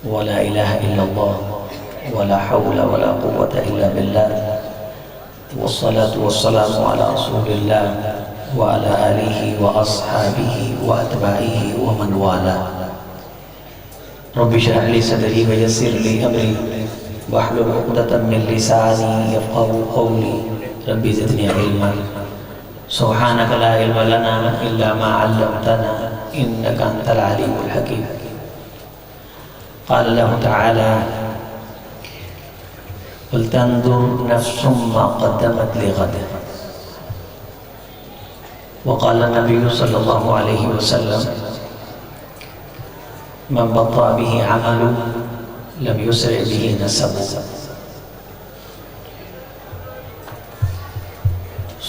ولا الہ الا اللہ ولا حول ولا قوة الا باللہ والصلاة والسلام علی رسول اللہ وعلى آلہ واصحابہ واتباعہ ومن والاه. رب اشرح لي صدری ویسر لي امری واحلل عقدة من لسانی یفقهوا قولی. رب زدنی علما سبحانک لا علم لنا الا ما علمتنا انک انت العلیم الحکیم. قال الله تعالى ولتنظر نفس ما قدمت لغد. وقال النبي صلى الله عليه وسلم من بطأ به عمل لم يسرع به نسب.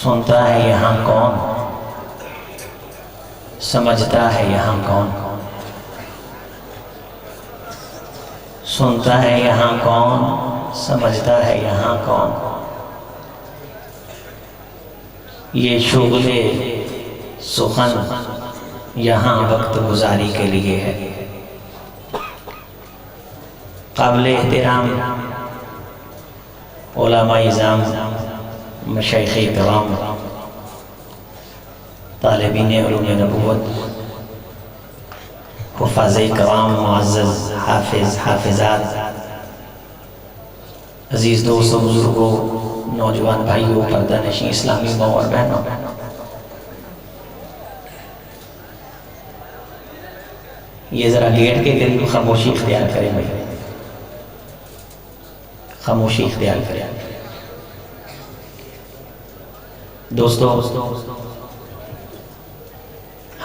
سنتا ہے یہاں کون، سمجھتا ہے یہاں کون. سنتا ہے یہاں کون، سمجھتا ہے یہاں کون. یہ شغل سخن یہاں وقت گزاری کے لیے ہے. قابل احترام علماء اعظام، مشائخ کرام، طالبین علوم نبوت، حفاظ کرام، معزز حافظ حافظات، عزیز دوستوں، بزرگوں، نوجوان بھائیوں، پردہ نشین اسلامی ماں اور بہنوں، یہ ذرا گیٹ کے قریب خاموشی اختیار کریں بھائی، خاموشی اختیار کریں. دوستو،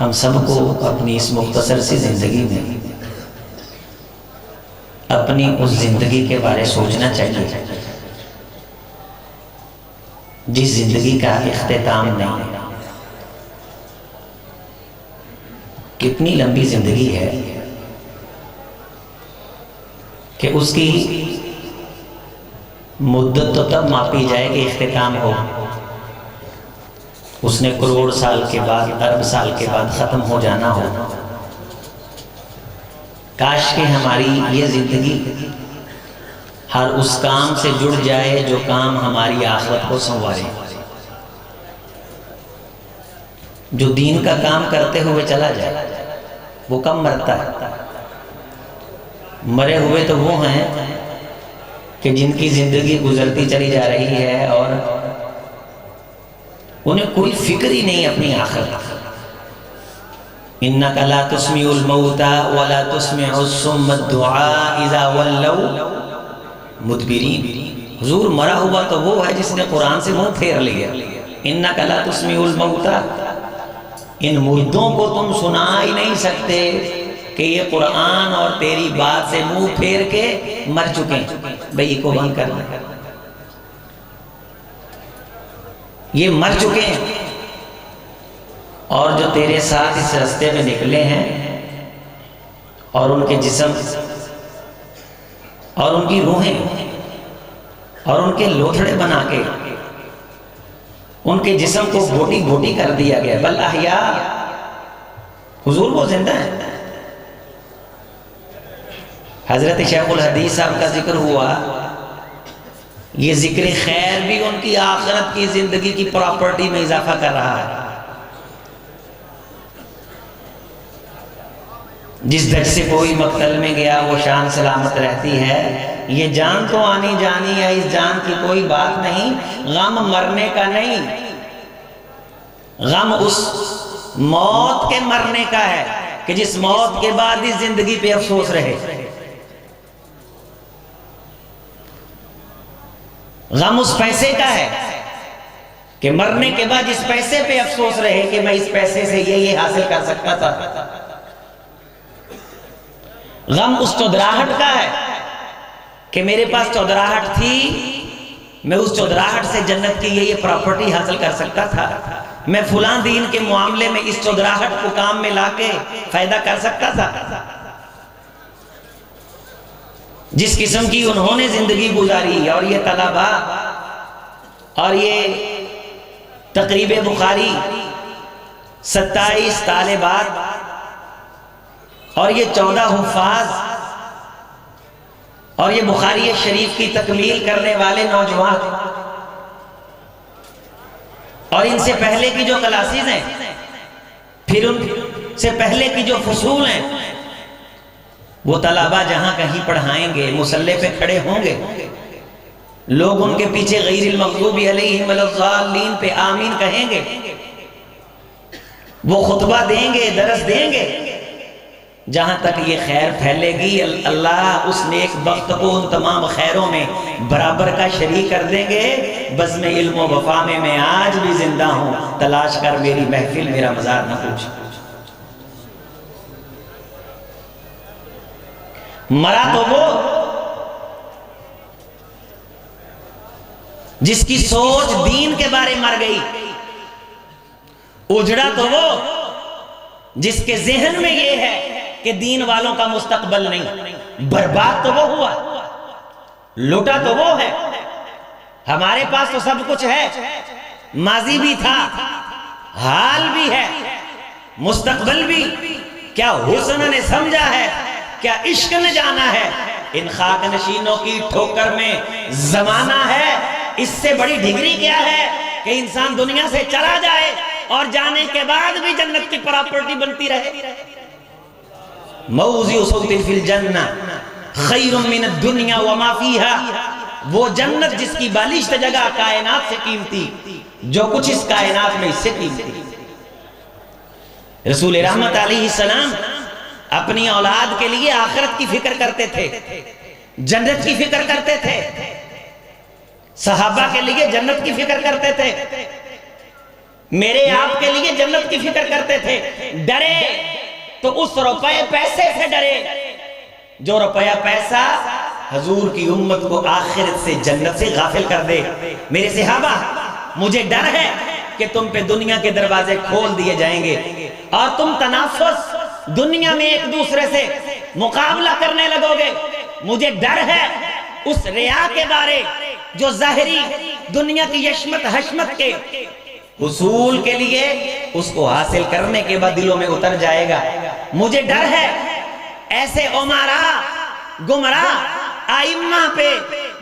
ہم سب کو اپنی اس مختصر سی زندگی میں اپنی اس زندگی کے بارے سوچنا چاہیے جس زندگی کا اختتام نہیں. کتنی لمبی زندگی ہے کہ اس کی مدت تو تب ماپی جائے کہ اختتام ہو. اس نے کروڑ سال کے بعد، ارب سال کے بعد ختم ہو جانا ہو. کاش کہ ہماری یہ زندگی ہر اس کام سے جڑ جائے جو کام ہماری آخرت کو سنوارے. جو دین کا کام کرتے ہوئے چلا جائے وہ کم مرتا ہے. مرے ہوئے تو وہ ہیں کہ جن کی زندگی گزرتی چلی جا رہی ہے اور انہیں کوئی فکر ہی نہیں اپنی آخرت. اِنَّكَ لَا تُسْمِعُ الْمَوْتَى وَلَا تُسْمِعُ الصُّمَّ الدُّعَاءَ إِذَا وَلَّوْا مُدْبِرِينَ. حضور مرا ہوا تو وہ ہے جس نے قرآن سے منہ پھیر لیا. اِنَّكَ لَا تُسْمِعُ الْمَوْتَى، ان مردوں کو تم سنا ہی نہیں سکتے کہ یہ قرآن اور تیری بات سے منہ پھیر کے مر چکے ہیں. بھئی کو بند کرنا، یہ مر چکے ہیں. اور جو تیرے ساتھ اس راستے میں نکلے ہیں اور ان کے جسم اور ان کی روحیں اور ان کے لوتھڑے بنا کے ان کے جسم کو بوٹی بوٹی کر دیا گیا. بل احیاء، حضور وہ زندہ ہیں. حضرت شیخ الحدیث صاحب کا ذکر ہوا. یہ ذکر خیر بھی ان کی آخرت کی زندگی کی پراپرٹی میں اضافہ کر رہا ہے. جس دج سے کوئی مقتل میں گیا وہ شان سلامت رہتی ہے. یہ جان تو آنی جانی ہے، اس جان کی کوئی بات نہیں. غم مرنے کا نہیں، غم اس موت کے مرنے کا ہے کہ جس موت کے بعد اس زندگی پہ افسوس رہے. غم اس پیسے کا ہے کہ مرنے کے بعد اس پیسے پہ افسوس رہے کہ میں اس پیسے سے یہ حاصل کر سکتا تھا. غم اس چودراہٹ کا ہے کہ میرے پاس چودراہٹ تھی، میں اس چودراہٹ سے جنت کی یہ پراپرٹی حاصل کر سکتا تھا. میں فلاں دین کے معاملے میں اس چودراہٹ کو کام میں لا کے فائدہ کر سکتا تھا. جس قسم کی انہوں نے زندگی گزاری اور یہ طلباء اور یہ تقریب بخاری 27 طالبات اور یہ 14 حفاظ اور یہ بخاری شریف کی تکمیل کرنے والے نوجوان اور ان سے پہلے کی جو کلاسز ہیں، پھر ان سے پہلے کی جو فصول ہیں، وہ طلبہ جہاں کہیں پڑھائیں گے، مصلی پہ کھڑے ہوں گے، لوگ ان کے پیچھے غیر المغضوب علیہم ولا الضالین پہ آمین کہیں گے، وہ خطبہ دیں گے، درس دیں گے، جہاں تک یہ خیر پھیلے گی اللہ اس نیک بخت کو ان تمام خیروں میں برابر کا شریک کر دیں گے۔ بزم علم و وفا میں آج بھی زندہ ہوں، تلاش کر میری محفل میرا مزار نہ پوچھ۔ مرا تو وہ جس کی سوچ دین کے بارے مر گئی، اجڑا تو وہ جس کے ذہن میں یہ ہے کہ دین والوں کا مستقبل نہیں، برباد تو وہ ہوا، لوٹا تو وہ ہے۔ ہمارے پاس تو سب کچھ ہے، ماضی بھی تھا، حال بھی ہے، مستقبل بھی۔ کیا حسن نے سمجھا ہے، کیا عشق نے جانا ہے، ان خاک نشینوں کی ٹھوکر میں زمانہ ہے۔ اس سے بڑی ڈگری کیا ہے کہ انسان دنیا سے چلا جائے اور جانے کے بعد بھی جنت کی پراپرٹی بنتی رہے۔ موضع صوت فی الجنہ خیر من الدنیا وما فیہا، وہ جنت جس کی بالشت جگہ کائنات سے قیمتی، جو کچھ اس کائنات میں اس سے قیمتی۔ رسول رحمت علیہ السلام اپنی اولاد کے لیے آخرت کی فکر کرتے تھے، جنت کی فکر کرتے تھے، صحابہ کے لیے جنت کی فکر کرتے تھے، میرے آپ کے لیے جنت کی فکر کرتے تھے۔ ڈرے تو اس روپے پیسے سے ڈرے جو روپیہ پیسہ حضور کی امت کو آخرت سے جنت سے غافل کر دے۔ میرے صحابہ، مجھے ڈر ہے کہ تم پہ دنیا کے دروازے کھول دیے جائیں گے اور تم تنافس دنیا میں ایک دوسرے سے مقابلہ کرنے لگو گے۔ مجھے ڈر ہے اس ریا کے بارے جو ظاہری دنیا کی یشمت حشمت کے حصول کے لیے اس کو حاصل کرنے کے بعد دلوں میں اتر جائے گا۔ مجھے ڈر ہے ایسے عمراء گمراہ ائمہ پہ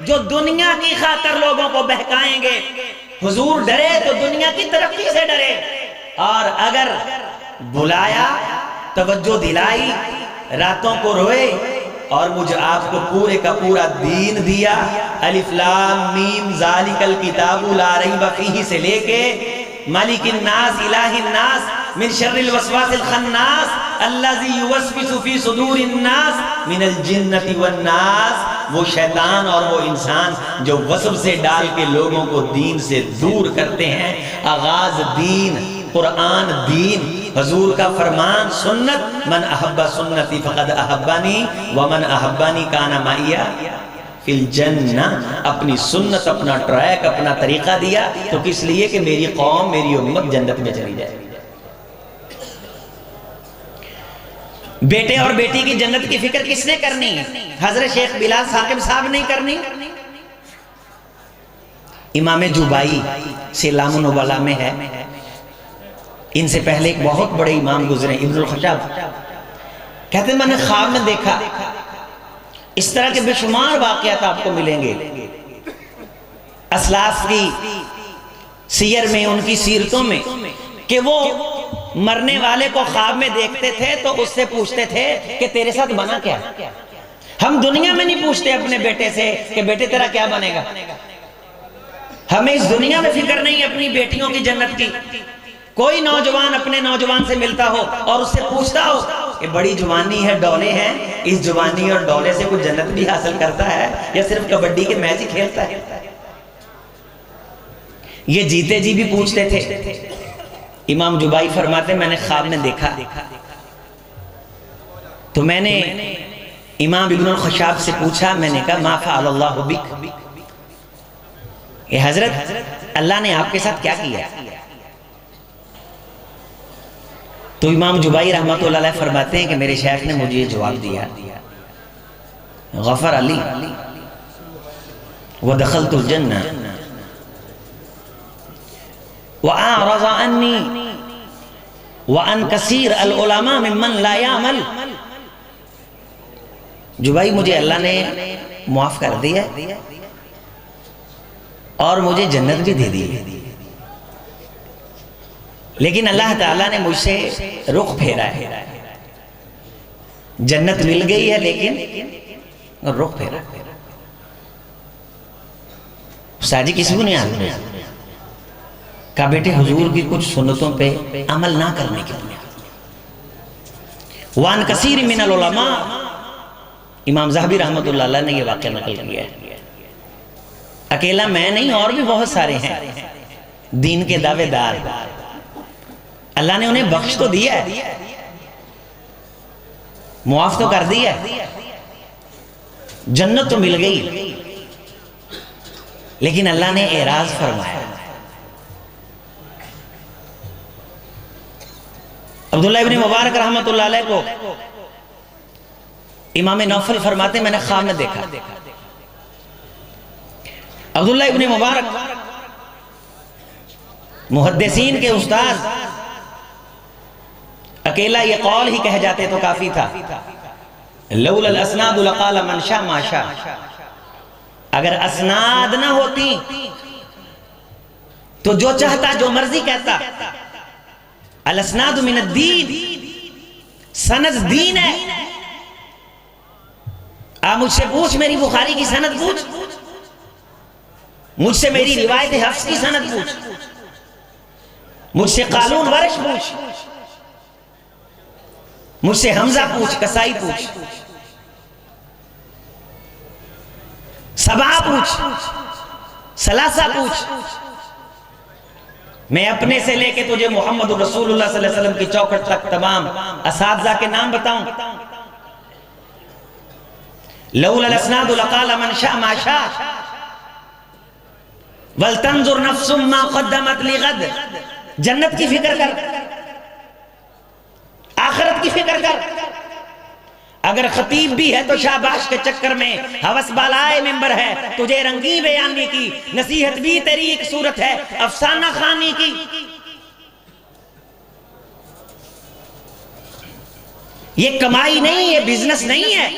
جو دنیا کی خاطر لوگوں کو بہکائیں گے۔ حضور ڈرے تو دنیا کی ترقی سے ڈرے، اور اگر بلایا، توجہ دلائی، راتوں کو روئے اور مجھ آپ کو پورے کا پورا دین دیا، الف لام میم ذالک الکتاب لا ریب فیہ سے لے کے مالک الناس الہ الناس من شر الوسواس الخناس الذی یوسوس فی صدور الناس من الجنۃ والناس، وہ شیطان اور وہ انسان جو وسوسے سے ڈال کے لوگوں کو دین سے دور کرتے ہیں۔ آغاز دین، قرآن دین، حضور کا فرمان سنت، من احب سنتی فقد احبانی ومن احبانی کان معی فی الجنہ۔ اپنی سنت، اپنا ٹریک، اپنا طریقہ دیا تو کس لیے کہ میری قوم، میری امت جنت میں چلی جائے۔ بیٹے اور بیٹی کی جنت کی فکر کس نے کرنی؟ حضرت شیخ بلال ثاقب صاحب نہیں کرنی؟ امام جوبائی سلام النبلاء میں ہے، ان سے پہلے ایک بہت بڑے امام گزرے ابن الخشاب، کہتے ہیں میں نے خواب میں دیکھا، اس طرح کے بے شمار واقعات آپ کو ملیں گے اسلاف کی سیر میں، ان کی سیرتوں میں، کہ وہ مرنے والے کو خواب میں دیکھتے تھے تو اس سے پوچھتے تھے کہ تیرے ساتھ بنا کیا؟ ہم دنیا میں نہیں پوچھتے اپنے بیٹے سے کہ بیٹے تیرا کیا بنے گا، ہمیں اس دنیا میں فکر نہیں اپنی بیٹیوں کی جنت کی۔ کوئی نوجوان اپنے نوجوان سے ملتا ہو اور اس سے پوچھتا ہو کہ بڑی جوانی ہے، ڈولے ہیں، اس جوانی اور ڈولے سے کوئی جنت بھی حاصل کرتا ہے یا صرف کبڈی کے میچ ہی کھیلتا ہے؟ یہ جیتے جی بھی پوچھتے تھے۔ امام جوبائی فرماتے میں نے خواب میں دیکھا تو میں نے امام ابن الخشاب سے پوچھا، میں نے کہا ما فعل اللہ بک، اے حضرت اللہ نے آپ کے ساتھ کیا کیا؟ تو امام جوبائی رحمۃ اللہ علیہ فرماتے ہیں کہ میرے شیخ نے مجھے یہ جواب دیا، غفر علی ودخلت الجنہ وَأَعْرَضَ عَنِّي وَأَنْ كَثِيرَ الْعُلَمَاء مِمَّنْ لَا يَعْمَلْ۔ جو بھائی مجھے اللہ نے معاف کر دیا اور مجھے جنت بھی دے دی، لیکن اللہ تعالیٰ نے مجھ سے رخ پھیرا ہے، جنت مل گئی ہے لیکن رخ پھیرا۔ ساجی کسی کو نہیں آدمی کہا بیٹے حضور کی کچھ سنتوں پہ عمل نہ کرنے کے لیے۔ وان کثیر من العلماء، امام ذہبی رحمۃ اللہ علیہ نے یہ واقعہ نقل کیا ہے۔ اکیلا میں نہیں، اور بھی بہت سارے ہیں دین کے دعوے دار، اللہ نے انہیں بخش تو دیا ہے، معاف تو کر دیا ہے، جنت تو مل گئی، لیکن اللہ نے اعراض فرمایا۔ عبداللہ ابن مبارک رحمۃ اللہ علیہ کو امام نوفل فرماتے میں نے خواب میں دیکھا، عبداللہ ابن مبارک محدثین کے استاد اکیلا یہ قول ہی کہہ جاتے تو کافی تھا، لولا الاسناد لقال من شاء ما شاء، اگر اسناد نہ ہوتی تو جو چاہتا جو مرضی کہتا۔ الاسناد من الدین، سند دین ہے۔ آپ مجھ سے پوچھ، میری بخاری کی سند پوچھ، مجھ سے میری روایت حفظ کی سند پوچھ، مجھ سے قالون ورش پوچھ، مجھ سے حمزہ پوچھ، کسائی پوچھ، سبعہ پوچھ، ثلاثہ پوچھ، میں اپنے سے لے کے تجھے محمد رسول اللہ صلی اللہ علیہ وسلم کی چوکھٹ تک تمام اساتذہ کے نام بتاؤں۔ لولا الاسناد لقال من شاء ما شاء ولتنظر نفس ما قدمت لغد، جنت کی فکر کر، آخرت کی فکر کر۔ اگر خطیب بھی ہے تو شاباش کے چکر میں ہوس بالائے ممبر ہے، تجھے رنگی بیانی کی، نصیحت بھی تیری ایک صورت ہے افسانہ خانی کی۔ یہ کمائی نہیں، یہ بزنس نہیں ہے۔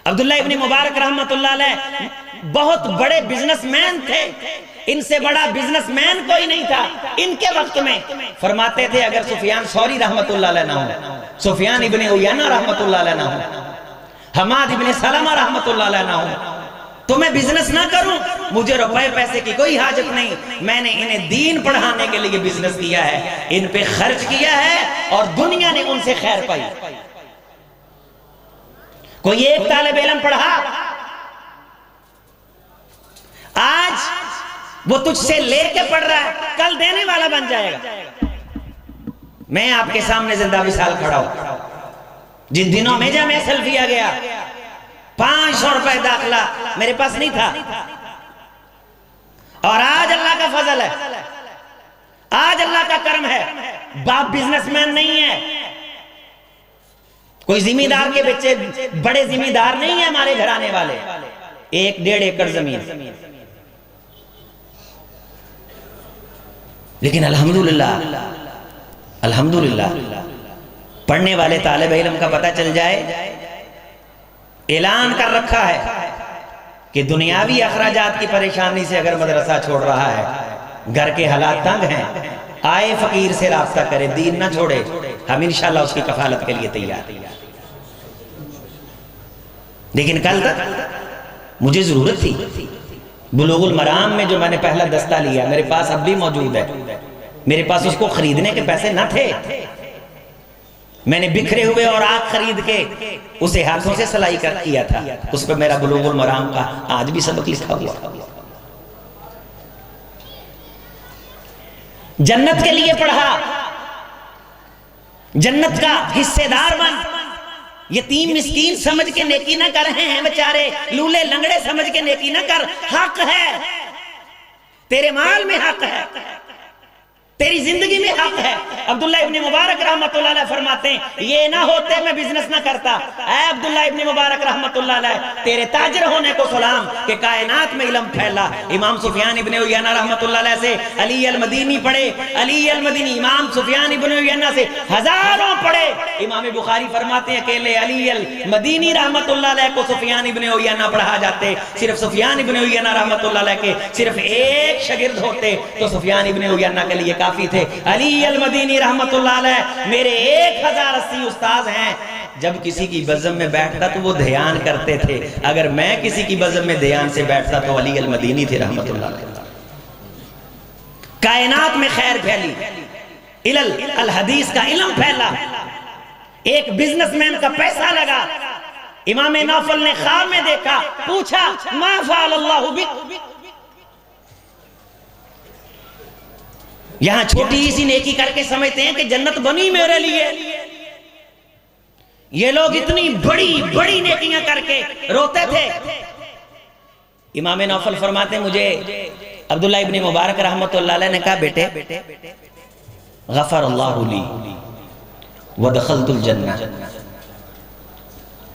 عبداللہ ابن مبارک رحمت اللہ علیہ بہت بڑے بزنس مین تھے، ان سے بڑا بزنس مین کوئی نہیں تھا ان کے وقت میں۔ فرماتے تھے اگر سفیان ثوری رحمت اللہ علیہ نہ ہو، سفیان ابن عیینہ رحمت اللہ علیہ نہ ہو، حماد ابن سلمہ رحمت اللہ علیہ نہ ہو تو میں بزنس نہ کروں، مجھے روپے پیسے کی کوئی حاجت نہیں، میں نے انہیں دین پڑھانے کے لیے بزنس کیا ہے، ان پہ خرچ کیا ہے اور دنیا نے ان سے خیر پائی۔ کوئی ایک طالب علم پڑھا، آج وہ تجھ سے لے کے پڑھ رہا ہے، کل دینے والا بن جائے گا۔ میں آپ کے سامنے زندہ مثال کھڑا ہوں، جن دنوں میں جامعہ سلفیہ گیا 500 روپے داخلہ میرے پاس نہیں تھا، اور آج اللہ کا فضل ہے، آج اللہ کا کرم ہے، باپ بزنس مین نہیں ہے، کوئی ذمہ دار کے بچے بڑے ذمہ دار نہیں ہیں ہمارے گھرانے والے، 1-1.5 ایکڑ زمین، لیکن الحمدللہ الحمدللہ پڑھنے والے طالب علم کا پتہ چل جائے، اعلان کر رکھا ہے کہ دنیاوی اخراجات کی پریشانی سے اگر مدرسہ چھوڑ رہا ہے، گھر کے حالات تنگ ہیں، آئے فقیر سے رابطہ کرے، دین نہ چھوڑے، ہم انشاءاللہ اس کی کفالت کے لیے تیار ہیں۔ لیکن کل تک مجھے ضرورت تھی، بلوغ المرام میں جو میں نے پہلا دستہ لیا میرے پاس اب بھی موجود ہے، میرے پاس اس کو خریدنے کے پیسے نہ تھے، میں نے بکھرے ہوئے اور آگ خرید کے اسے ہاتھوں سے سلائی کر کیا تھا، اس پہ میرا بلوغ المرام کا آج بھی سبق لکھا ہوا۔ جنت کے لیے پڑھا، جنت کا حصے دار بن، یتیم مسکین سمجھ کے نیکی نہ کر رہے ہیں بیچارے، لولے لنگڑے سمجھ کے نیکی نہ کر، حق ہے، تیرے مال میں حق ہے، تیری زندگی میں حق ہے۔ عبداللہ ابن مبارک رحمت اللہ علیہ فرماتے ہیں یہ نہ ہوتے میں بزنس نہ کرتا۔ اے عبداللہ ابن مبارک رحمت اللہ علیہ، تیرے تاجر ہونے کو سلام کہ کائنات میں علم پھیلا۔ امام سفیان ابن عیینہ رحمت اللہ علیہ سے علی المدینی پڑھے، علی المدینی امام سفیان ابن عیینہ سے ہزاروں پڑھے۔ امام بخاری فرماتے ہیں اکیلے علی المدینی رحمت اللہ علیہ کو سفیان ابن عیینہ پڑھا جاتے، صرف سفیان ابن عیینہ رحمت اللہ علیہ کے صرف ایک شاگرد ہوتے تو سفیان ابن عیینہ کے لیے کافی تھے۔ علی المدینی رحمت اللہ علیہ میرے 1080 استاذ ہیں۔ جب کسی کی بزم میں بیٹھتا تو وہ دھیان کرتے تھے، اگر میں کسی کی بزم میں دھیان سے بیٹھتا تو علی المدینی تھے رحمت اللہ علیہ۔ کائنات میں خیر پھیلی، الحدیث کا علم پھیلا، ایک بزنس مین کا پیسہ لگا۔ امام نوفل نے خواب میں دیکھا، پوچھا ما فعل اللہ بک، یہاں چھوٹی سی نیکی کر کے سمجھتے ہیں کہ جنت بنی میرے لیے، یہ لوگ اتنی بڑی بڑی نیکیاں کر کے روتے تھے۔ امام نوفل فرماتے ہیں مجھے عبداللہ ابن مبارک رحمت اللہ علیہ نے کہا بیٹے غفر اللہ لی ودخلت الجنہ،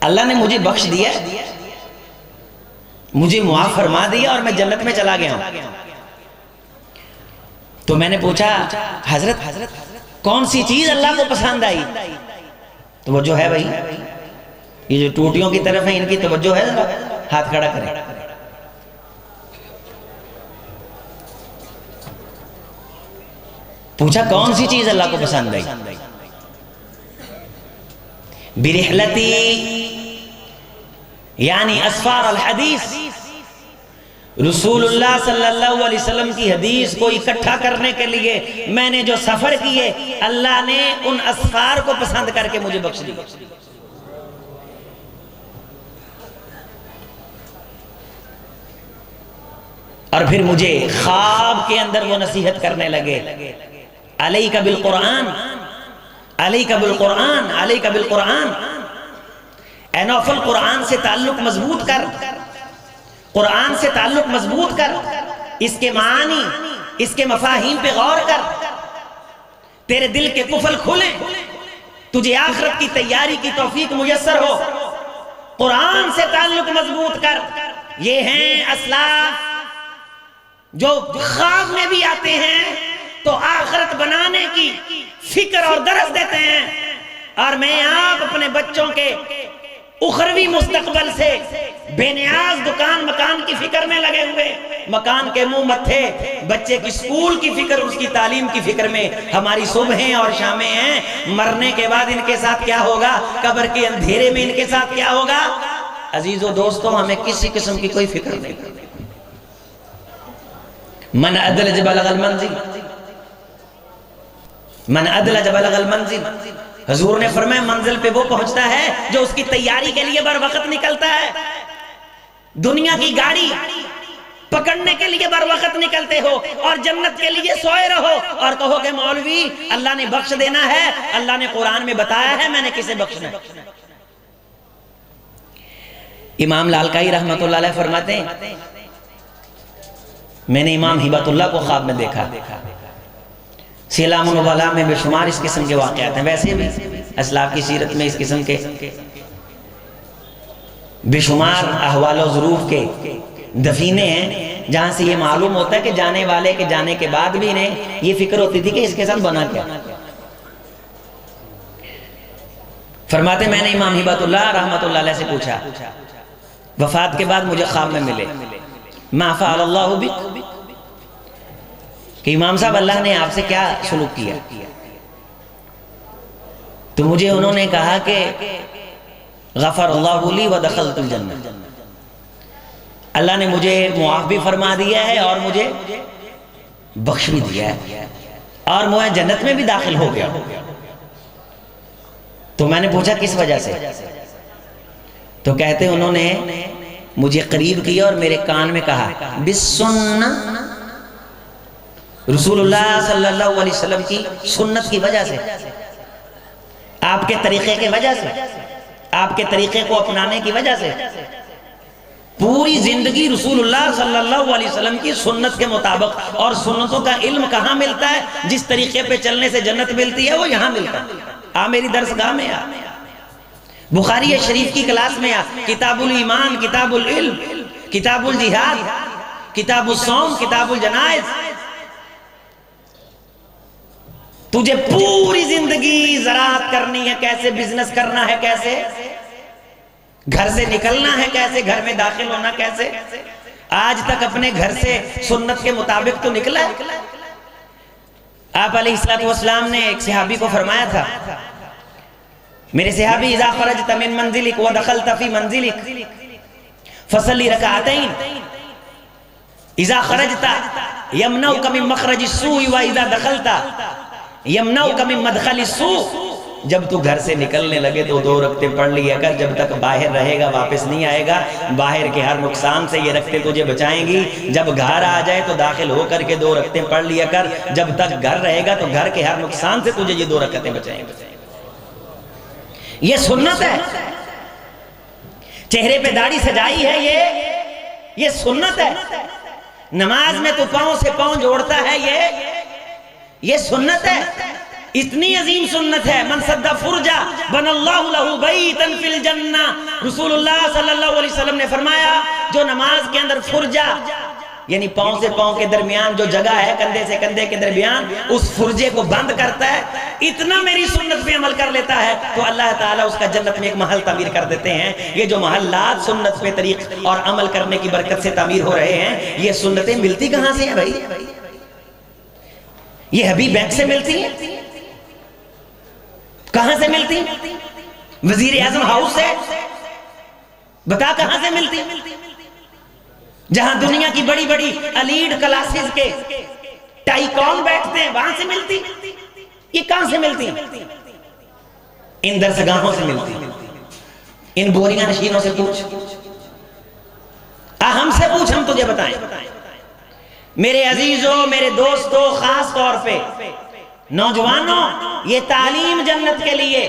اللہ نے مجھے بخش دیا، مجھے معاف فرما دیا اور میں جنت میں چلا گیا ہوں۔ تو میں نے پوچھا حضرت کون سی چیز اللہ کو پسند آئی؟ توجہ ہے بھائی، یہ جو ٹوٹیوں کی طرف ہیں ان کی توجہ ہے، ہاتھ کھڑا کریں۔ پوچھا کون سی چیز اللہ کو پسند آئی؟ برحلتی یعنی اسفار الحدیث، رسول اللہ صلی اللہ علیہ وسلم کی حدیث کو اکٹھا کرنے کے لیے میں نے جو سفر کیے، اللہ نے ان اسفار کو پسند کر کے مجھے بخش دی۔ اور پھر مجھے خواب کے اندر وہ نصیحت کرنے لگے، علیک بالقرآن علیک بالقرآن علیک بالقرآن، اے نوفل قرآن سے تعلق مضبوط کر، قرآن سے تعلق مضبوط کر، اس کے معانی اس کے مفاہیم پہ غور کر، تیرے دل کے قفل کھلیں، تجھے آخرت کی تیاری کی توفیق میسر ہو۔ قرآن سے تعلق مضبوط کر۔ یہ ہیں اسلاف جو خواب میں بھی آتے ہیں تو آخرت بنانے کی فکر اور درس دیتے ہیں، اور میں آپ اپنے بچوں کے اخروی مستقبل سے بے نیاز دکان مکان کی فکر میں لگے ہوئے، مکان کے منہ متھے، بچے کی سکول کی فکر، اس کی تعلیم کی فکر میں ہماری صبحیں اور شامیں ہیں۔ مرنے کے بعد ان کے ساتھ کیا ہوگا، قبر کے اندھیرے میں ان کے ساتھ کیا ہوگا؟ عزیز و دوستوں، ہمیں کسی قسم کی کوئی فکر نہیں۔ من ادلج بلغ المنزل، من ادلج بلغ المنزل، حضور نے فرمایا منزل پہ وہ پہنچتا ہے جو اس کی تیاری کے لیے بر وقت نکلتا ہے۔ دنیا کی گاڑی پکڑنے کے لیے بر وقت نکلتے ہو اور جنت کے لیے سوئے رہو اور کہو کہ مولوی اللہ نے بخش دینا ہے، اللہ نے قرآن میں بتایا ہے، میں نے کسے بخشنا ہے؟ امام لالکائی رحمت اللہ علیہ فرماتے ہیں میں نے امام ہبت اللہ کو خواب میں دیکھا۔ سیلام النبلاء میں بے شمار اس قسم کے واقعات ہیں، ویسے بھی اسلاف کی سیرت میں اس قسم کے بے شمار احوال و ظروف کے دفینے ہیں، جہاں سے یہ معلوم ہوتا ہے کہ جانے والے کے جانے کے بعد بھی انہیں یہ فکر ہوتی تھی کہ اس کے ساتھ بنا کیا۔ فرماتے میں نے امام ہبت اللہ رحمت اللہ علیہ سے پوچھا، وفات کے بعد مجھے خواب میں ملے، ما فعل اللہ بک، کہ امام صاحب اللہ نے آپ سے کیا سلوک کیا؟ تو مجھے انہوں نے کہا کہ غفر اللہ لی ودخلت الجنہ، اللہ نے مجھے معاف بھی فرما دیا ہے اور مجھے بخش بھی دیا ہے اور میں جنت میں بھی داخل ہو گیا۔ تو میں نے پوچھا کس وجہ سے؟ تو کہتے انہوں نے مجھے قریب کیا اور میرے کان میں کہا بالسنہ، رسول اللہ صلی اللہ علیہ وسلم کی سنت کی وجہ سے، آپ کے طریقے کی وجہ سے، آپ کے طریقے کو اپنانے کی وجہ سے پوری زندگی رسول اللہ صلی اللہ علیہ وسلم کی سنت کے مطابق، اور سنتوں کا علم کہاں ملتا ہے؟ جس طریقے پہ چلنے سے جنت ملتی ہے وہ یہاں ملتا ہے۔ آ میری درسگاہ میں آ، بخاری شریف کی کلاس میں آ، کتاب الایمان، کتاب العلم، کتاب الجہاد، کتاب الصوم، کتاب الجنائز۔ تجھے پوری زندگی زراعت کرنی ہے، کیسے بزنس کرنا ہے، کیسے گھر سے نکلنا ہے، کیسے گھر میں داخل ہونا، کیسے آج تک اپنے گھر سے سنت کے مطابق تو نکلا ہے؟ آپ علیہ السلام نے ایک صحابی کو فرمایا تھا، میرے صحابی اذا خرجت من منزلک ودخلت فی منزلک فصلی رکعتین اذا خرجت یمنعک من مخرج السوء واذا دخلت یمنعک من مدخل السوء۔ جب تو گھر سے نکلنے لگے تو 2 رکعتیں پڑھ لیا کر، جب تک باہر رہے گا واپس نہیں آئے گا، باہر کے ہر نقصان سے یہ رکعتیں تجھے بچائیں گی۔ جب گھر آ جائے تو داخل ہو کر کے 2 رکعتیں پڑھ لیا کر، جب تک گھر رہے گا تو گھر کے ہر نقصان سے تجھے یہ 2 رکعتیں بچائیں گی۔ یہ سنت ہے، چہرے پہ داڑھی سجائی ہے، یہ سنت ہے۔ نماز میں تو پاؤں سے پاؤں جوڑتا ہے، یہ سنت ہے۔ اتنی عظیم سنت ہے، من سد فرجہ بن اللہ لہ بیتا فی الجنہ۔ رسول اللہ صلی اللہ علیہ وسلم نے فرمایا جو نماز کے اندر فرجہ یعنی پاؤں سے پاؤں کے درمیان جو جگہ ہے، کندھے سے کندھے کے درمیان، اس فرجے کو بند کرتا ہے، اتنا میری سنت پہ عمل کر لیتا ہے تو اللہ تعالیٰ اس کا جنت میں ایک محل تعمیر کر دیتے ہیں۔ یہ جو محلات سنت پہ طریق اور عمل کرنے کی برکت سے تعمیر ہو رہے ہیں، یہ سنتیں ملتی کہاں سے ہیں بھائی؟ یہ حبیب بینک سے ملتی ہیں؟ کہاں سے ملتی؟ وزیر اعظم ہاؤس سے؟ بتا کہاں سے ملتی؟ جہاں دنیا کی بڑی بڑی الیٹ کلاسز کے ٹائیکون بیٹھتے ہیں وہاں سے ملتی؟ یہ کہاں سے ملتی؟ ان درسگاہوں سے ملتی، ان بوریاں نشینوں سے پوچھ، ہم سے پوچھ، ہم تجھے بتائیں۔ میرے عزیزوں، میرے دوستوں، خاص طور پہ نوجوانوں، یہ تعلیم جنت کے لیے،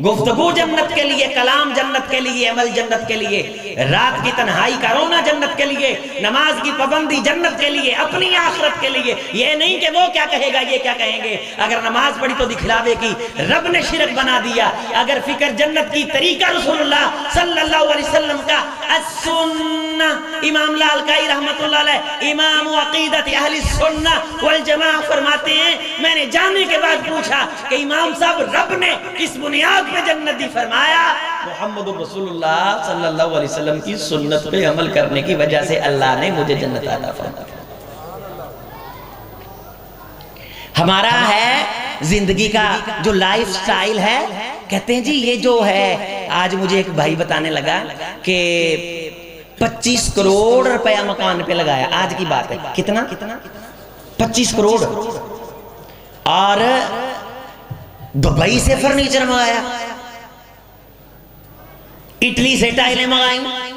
گفتگو جنت کے لیے، کلام جنت کے لیے، عمل جنت کے لیے، رات کی تنہائی کا رونا جنت کے لیے، نماز کی پابندی جنت کے لیے، اپنی آخرت کے لیے۔ یہ نہیں کہ وہ کیا کہے گا، یہ کیا کہیں گے۔ اگر نماز پڑھی تو دکھلاوے کی، رب نے شرک بنا دیا۔ اگر فکر جنت کی، طریقہ رسول اللہ صلی اللہ علیہ وسلم کا، السنہ، امام لالکائی رحمت اللہ علیہ امام عقیدت اہل السنہ والجماعہ فرماتے ہیں، میں نے جاننے کے بعد پوچھا کہ امام صاحب رب نے کس بنیاد پہ جنت دی؟ فرمایا محمد رسول اللہ صلی اللہ علیہ وسلم کی سنت پہ عمل کرنے کی وجہ سے اللہ نے مجھے جنت عطا فرمایا۔ ہمارا ہے زندگی کا جو لائف سٹائل ہے، کہتے ہیں جی یہ جو ہے، آج مجھے ایک بھائی بتانے لگا کہ 25 کروڑ روپیہ مکان پہ لگایا، آج کی بات ہے، کتنا 25 کروڑ، اور دبئی سے فرنیچر منگایا، اٹلی سے ٹائلیں منگائیں۔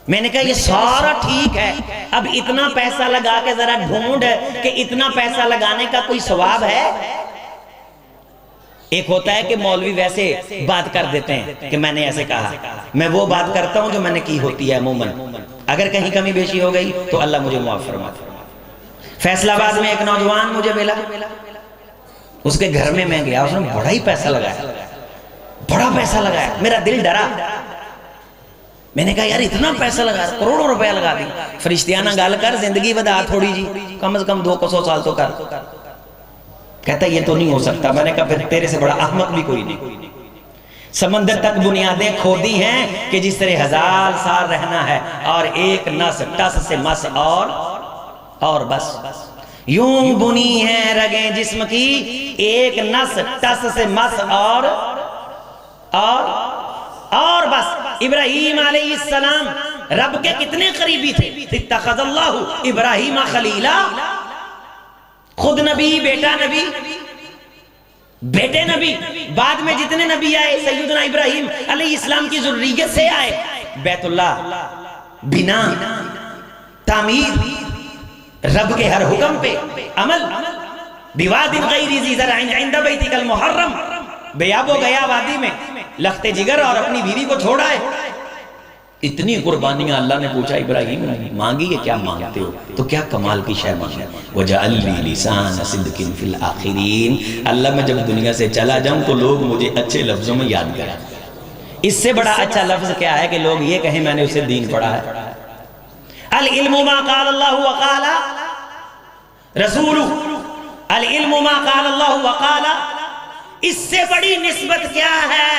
میں نے کہا یہ سارا ٹھیک ہے، اب اتنا پیسہ لگا کے ذرا ڈھونڈ کہ اتنا پیسہ لگانے کا کوئی ثواب ہے؟ ایک ہوتا ہے کہ مولوی ویسے بات کر دیتے ہیں کہ میں نے ایسے کہا، میں وہ بات کرتا ہوں جو میں نے کی ہوتی ہے عموماً، اگر کہیں کمی بیشی ہو گئی تو اللہ مجھے معاف فرماتا۔ فیصل آباد میں ایک نوجوان مجھے ملا، اس کے گھر میں میں گیا، اس نے بڑا ہی پیسہ لگایا، بڑا پیسہ لگایا، میرا دل ڈرا۔ میں نے کہا یار اتنا پیسہ لگا، کروڑوں روپیہ لگا دی، فرشتیانہ گال کر، زندگی بدا تھوڑی جی، کم از کم 200 سال تو کر۔ کہتا یہ تو نہیں ہو سکتا۔ میں نے کہا پھر تیرے سے بڑا احمق بھی کوئی نہیں۔ سمندر تک بنیادیں کھودی ہیں کہ جس طرح 1000 سال رہنا ہے، اور ایک نس ٹس سے مس اور بس، یوں بنی ہیں رگیں جسم کی، ایک نس ٹس سے مس اور بس۔ ابراہیم علیہ السلام رب کے کتنے قریبی تھے، اتخذ اللہ ابراہیم خلیلا، خود نبی، بیٹا نبی، بیٹے نبی، بعد میں جتنے نبی آئے سیدنا ابراہیم علیہ السلام کی ذریت سے آئے۔ بیت اللہ بنا، تعمیر، رب کے ہر حکم پہ عمل، بواد غیر ذی زرع عند بیتک المحرم، بے آب و گیا وادی میں لخت جگر اور اپنی بیوی کو چھوڑا ہے، اتنی قربانیاں اللہ نے پوچھا ابراہیم مانگی ہے کیا مانگتے ہو؟ تو کیا کمال کی شے مانگی؟ وَجَعَلْ لِي لِسَانَ صِدْقٍ فِي الْآخِرِينَ، اللہ میں جب دنیا سے چلا جاؤں تو لوگ مجھے اچھے لفظوں میں یاد کریں۔ اس سے بڑا اچھا لفظ کیا ہے کہ لوگ یہ کہیں میں نے اسے دین پڑھا ہے۔ العلم ما قال اللہ وقال رسول، العلم ما قال اللہ وقال، اس سے بڑی نسبت کیا ہے؟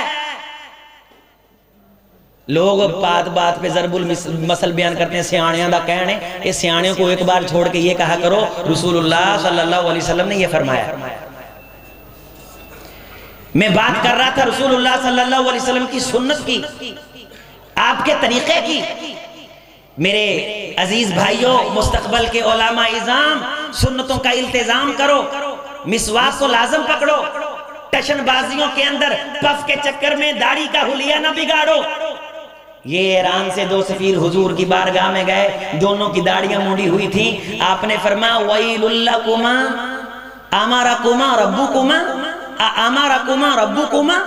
لوگ بات بات پہ ضرب المثل بیان کرتے ہیں، سیاڑیاں دا کہنے، اس سیاڑیوں کو ایک بار چھوڑ کے یہ کہا کرو رسول اللہ صلی اللہ علیہ وسلم نے یہ فرمایا۔ میں بات کر رہا تھا رسول اللہ صلی اللہ علیہ وسلم کی سنت کی، آپ کے طریقے کی۔ میرے عزیز بھائیوں، مستقبل کے علماء اعظام، سنتوں کا التزام کرو، مسواک کو لازم پکڑو، ٹشن بازیوں کے اندر پف کے چکر میں داڑھی کا حلیہ نہ بگاڑو۔ یہ ایران سے دو سفیر حضور کی بارگاہ میں گئے، دونوں کی داڑیاں مونڈی ہوئی تھیں، آپ نے فرمایا وَيْلُ لَكُمَا أَمَرَكُمَا رَبُّكُمَا أَمَرَكُمَا رَبُّكُمَا،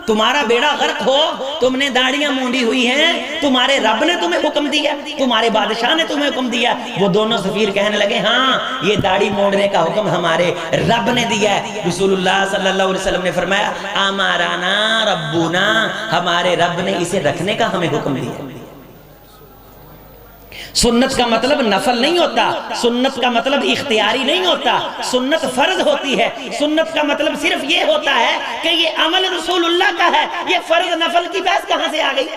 تمہارا بیڑا غرق ہو، تم نے داڑیاں مونڈی ہوئی ہیں، تمہارے رب نے تمہیں حکم دیا، تمہارے بادشاہ نے تمہیں حکم دیا۔ وہ دونوں سفیر کہنے لگے ہاں یہ داڑھی موڑنے کا حکم ہمارے رب نے دیا ہے۔ رسول اللہ صلی اللہ علیہ وسلم نے فرمایا امارانا ربنا، ہمارے رب نے اسے رکھنے کا ہمیں حکم دیا۔ سنت کا مطلب نفل نہیں ہوتا، سنت کا مطلب اختیاری نہیں ہوتا، سنت فرض ہوتی ہے۔ سنت کا مطلب صرف یہ ہوتا ہے کہ یہ عمل رسول اللہ کا ہے، یہ فرض نفل کی بحث کہاں سے آ گئی؟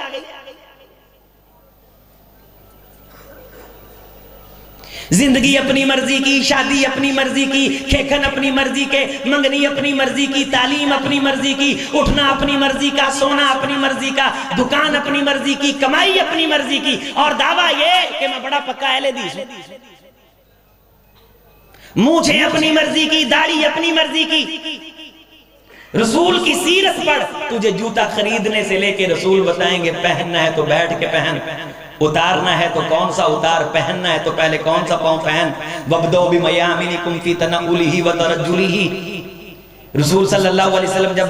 زندگی اپنی مرضی کی، شادی اپنی مرضی کی، کھیکھن اپنی مرضی کے، منگنی اپنی مرضی کی، تعلیم اپنی مرضی کی، اٹھنا اپنی مرضی کا، سونا اپنی مرضی کا، دکان اپنی مرضی کی، کمائی اپنی مرضی کی، اور دعویٰ یہ کہ میں بڑا پکا اہل حدیث ہوں۔ مونچھیں اپنی مرضی کی، داڑھی اپنی مرضی کی۔ رسول کی سیرت پڑھ، تجھے جوتا خریدنے سے لے کے رسول بتائیں گے پہننا ہے تو بیٹھ کے پہن، اتارنا ہے تو کون سا اتار، پہننا ہے تو پہلے کون سا پاؤں پہن۔ وَبْدَوْا بِمَيَامِنِكُمْ فِي تَنَعُّلِهِ وَتَرَجُّلِهِ، رسول صلی اللہ علیہ وسلم جب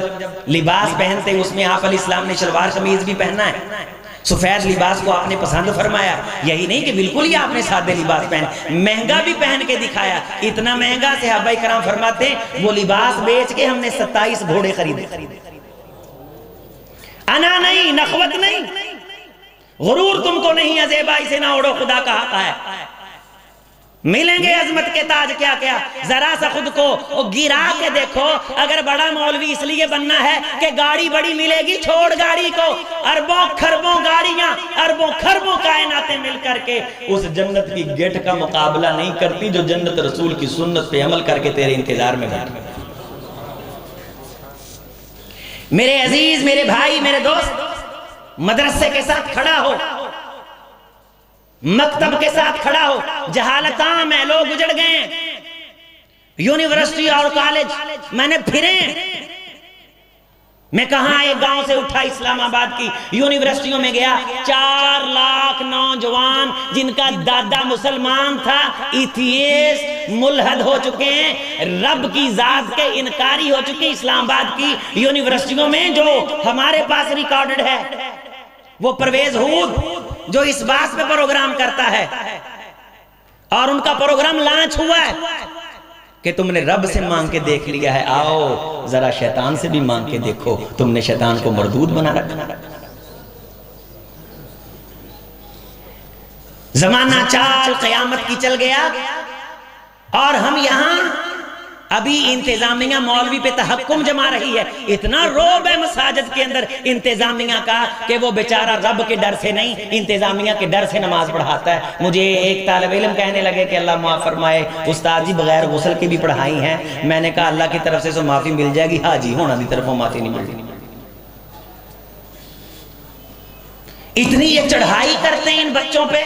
لباس پہنتے اس میں آپ علیہ السلام نے شلوار قمیض بھی پہننا ہے، سفید لباس کو آپ نے پسند فرمایا، یہی نہیں کہ بالکل ہی آپ نے سادے لباس پہن، مہنگا بھی پہن کے دکھایا۔ اتنا مہنگا صحابہ کرام فرماتے ہیں وہ لباس بیچ کے ہم نے 27 گھوڑے خریدے۔ انا نہیں، نخوت نہیں، غرور تم کو نہیں، عزیبائی سے نہ اڑو، خدا کا حق ہے۔ ملیں گے عظمت کے تاج کیا کیا، ذرا سا خود کو گرا کے دیکھو۔ اگر بڑا مولوی اس لیے بننا ہے کہ گاڑی بڑی ملے گی، چھوڑ گاڑی کو، اربوں خربوں گاڑیاں، اربوں خربوں کائناتیں مل کر کے اس جنت کی گیٹ کا مقابلہ نہیں کرتی جو جنت رسول کی سنت پہ عمل کر کے تیرے انتظار میں بیٹھے۔ میرے عزیز، میرے بھائی، میرے دوست، مدرسے کے ساتھ کھڑا ہو، مکتب کے ساتھ کھڑا ہو، جہالت عام ہے، لوگ اجڑ گئے ہیں، یونیورسٹی اور کالج میں نے پھرے، میں کہاں ایک گاؤں سے اٹھا اسلام آباد کی یونیورسٹیوں میں گیا، 4 لاکھ نوجوان جن کا دادا مسلمان تھا ایتھیسٹ ملحد ہو چکے ہیں، رب کی ذات کے انکاری ہو چکے ہیں۔ اسلام آباد کی یونیورسٹیوں میں جو ہمارے پاس ریکارڈڈ ہے، وہ پرویز ہود جو اس بات پہ پروگرام کرتا ہے، اور ان کا پروگرام لانچ ہوا ہے کہ تم نے رب سے مانگ کے دیکھ لیا ہے، آؤ ذرا شیطان سے بھی مانگ کے دیکھو، تم نے شیطان کو مردود بنا رکھا۔ زمانہ چال قیامت کی چل گیا، اور ہم یہاں ابھی انتظامیہ مولوی پہ تحکم جما رہی ہے۔ اتنا روب ہے مساجد کے اندر انتظامیہ کا کہ وہ بیچارہ رب کے ڈر سے نہیں، انتظامیہ کے ڈر سے نماز پڑھاتا ہے۔ مجھے ایک طالب علم کہنے لگے کہ اللہ معاف فرمائے استاد جی بغیر غسل کی بھی پڑھائی ہیں، میں نے کہا اللہ کی طرف سے معافی مل جائے گی، ہاں جی ہونا دی طرف معافی نہیں ملتی۔ اتنی یہ چڑھائی کرتے ہیں ان بچوں پہ،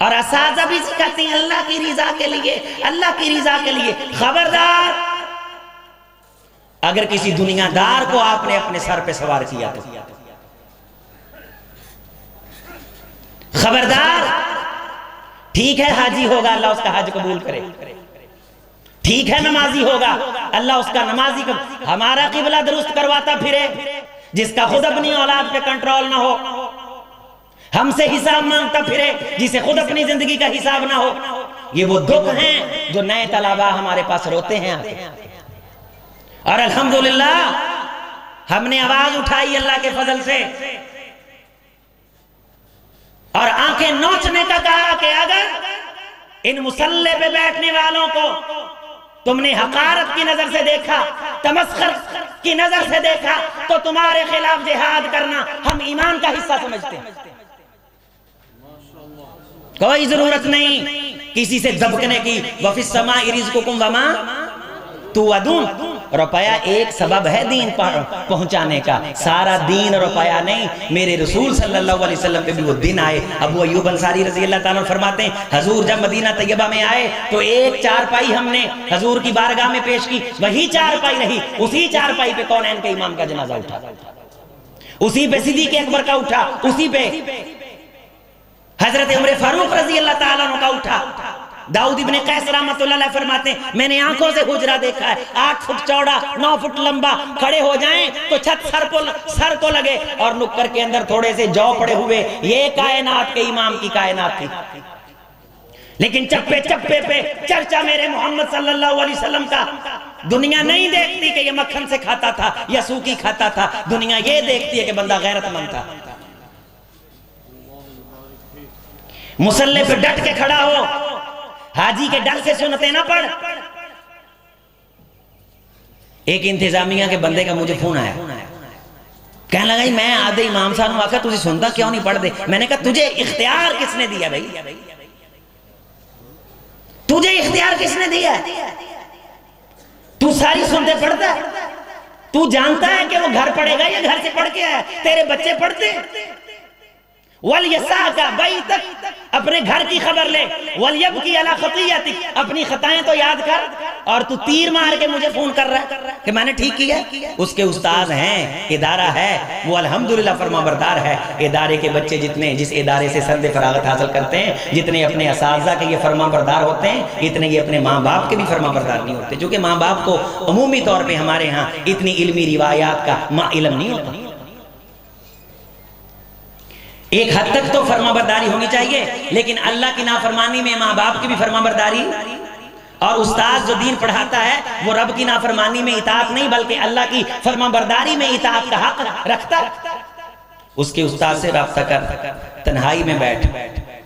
اور اساتذہ بھی سکھاتے ہیں اللہ کی رضا کے لیے، اللہ کی رضا کے لیے۔ خبردار اگر کسی دنیا دار کو آپ نے اپنے سر پہ سوار کیا تو خبردار۔ ٹھیک ہے حاجی ہوگا، اللہ اس کا حج قبول کرے، ٹھیک ہے نمازی ہوگا، اللہ اس کا نمازی ہمارا قبلہ درست کرواتا پھرے، جس کا خود اپنی اولاد پہ کنٹرول نہ ہو، ہم سے حساب مانگتا پھرے جسے خود اپنی زندگی کا حساب نہ ہو. یہ وہ دکھ ہیں جو نئے طلباء ہمارے پاس روتے ہیں آتے. اور الحمدللہ ہم نے آواز اٹھائی اللہ کے فضل سے اور آنکھیں نوچنے کا کہا کہ اگر ان مسلح پہ بیٹھنے والوں کو تم نے حقارت کی نظر سے دیکھا، تمسخر کی نظر سے دیکھا، تو تمہارے خلاف جہاد کرنا ہم ایمان کا حصہ سمجھتے ہیں. کوئی ضرورت نہیں کسی سے دبکنے کی. وَفِي السَّمَاءِ رِزْقُكُمْ وَمَا تُوعَدُونَ. روپیہ ایک سبب ہے دین پہنچانے کا، سارا دین روپیہ نہیں. میرے رسول صلی اللہ علیہ وسلم پہ بھی وہ دن آئے. ابو ایوب انصاری رضی اللہ تعالیٰ فرماتے ہیں حضور جب مدینہ طیبہ میں آئے تو ایک چارپائی ہم نے حضور کی بارگاہ میں پیش کی، وہی چارپائی رہی. اسی چارپائی پہ کونین کے امام کا جنازہ اٹھا، اسی پہ صدیق اکبر کا اٹھا، اسی پہ حضرت عمر فاروق رضی اللہ تعالیٰ عنہ کا اٹھا. داؤد ابن قیس رحمۃ اللہ علیہ فرماتے ہیں میں نے آنکھوں سے حجرہ دیکھا ہے 8 فٹ چوڑا 9 فٹ لمبا، کھڑے ہو جائیں تو چھت سر کو لگے اور نکر کے اندر تھوڑے سے جو پڑے ہوئے. یہ کائنات کے امام کی کائنات تھی. لیکن چپے چپے پہ چرچا میرے محمد صلی اللہ علیہ وسلم کا. دنیا نہیں دیکھتی کہ یہ مکھن سے کھاتا تھا یا سوکی کھاتا تھا، دنیا یہ دیکھتی ہے کہ بندہ غیرت مند تھا. مسلح پہ ڈٹ کے کھڑا ہو، حاجی کے ڈر سے سنتیں نہ پڑھ. ایک انتظامیہ کے بندے کا مجھے فون آیا، کہنے لگا میں آدھے امام صاحب نے آکر تجھے سنتا کیوں نہیں پڑھ دے. میں نے کہا تجھے اختیار کس نے دیا بھائی؟ تجھے اختیار کس نے دیا؟ تو ساری سنتے پڑھتا ہے، تو جانتا ہے کہ وہ گھر پڑھے گا یا گھر سے پڑھ کے آیا. تیرے بچے پڑھتے وَلْيَسَعْكَ بَيْتَكَ، اپنے گھر کی خبر لے. وَلْيَبْكِي عَلَى خَطِيَّتِكَ، اپنی خطائیں تو یاد کر. اور تو تیر مار کے مجھے فون کر رہا ہے کہ میں نے ٹھیک کیا. اس کے استاد ہیں، ادارہ ہے، وہ الحمدللہ فرما بردار ہے. ادارے کے بچے جتنے جس ادارے سے سند فراغت حاصل کرتے ہیں، جتنے اپنے اساتذہ کے یہ فرما بردار ہوتے ہیں، اتنے یہ اپنے ماں باپ کے بھی فرما بردار نہیں ہوتے. جو کہ ماں باپ کو عمومی طور پہ ہمارے ہاں اتنی علمی روایات کا علم نہیں ہوتا. ایک حد تک تو فرما برداری ہونی چاہیے، لیکن اللہ کی نافرمانی میں ماں باپ کی بھی فرما برداری. اور استاد جو دین پڑھاتا ہے وہ رب کی نافرمانی میں اطاعت نہیں بلکہ اللہ کی فرما برداری میں اطاعت کا حق رکھتا. اس کے استاد سے رابطہ کر، تنہائی میں بیٹھ،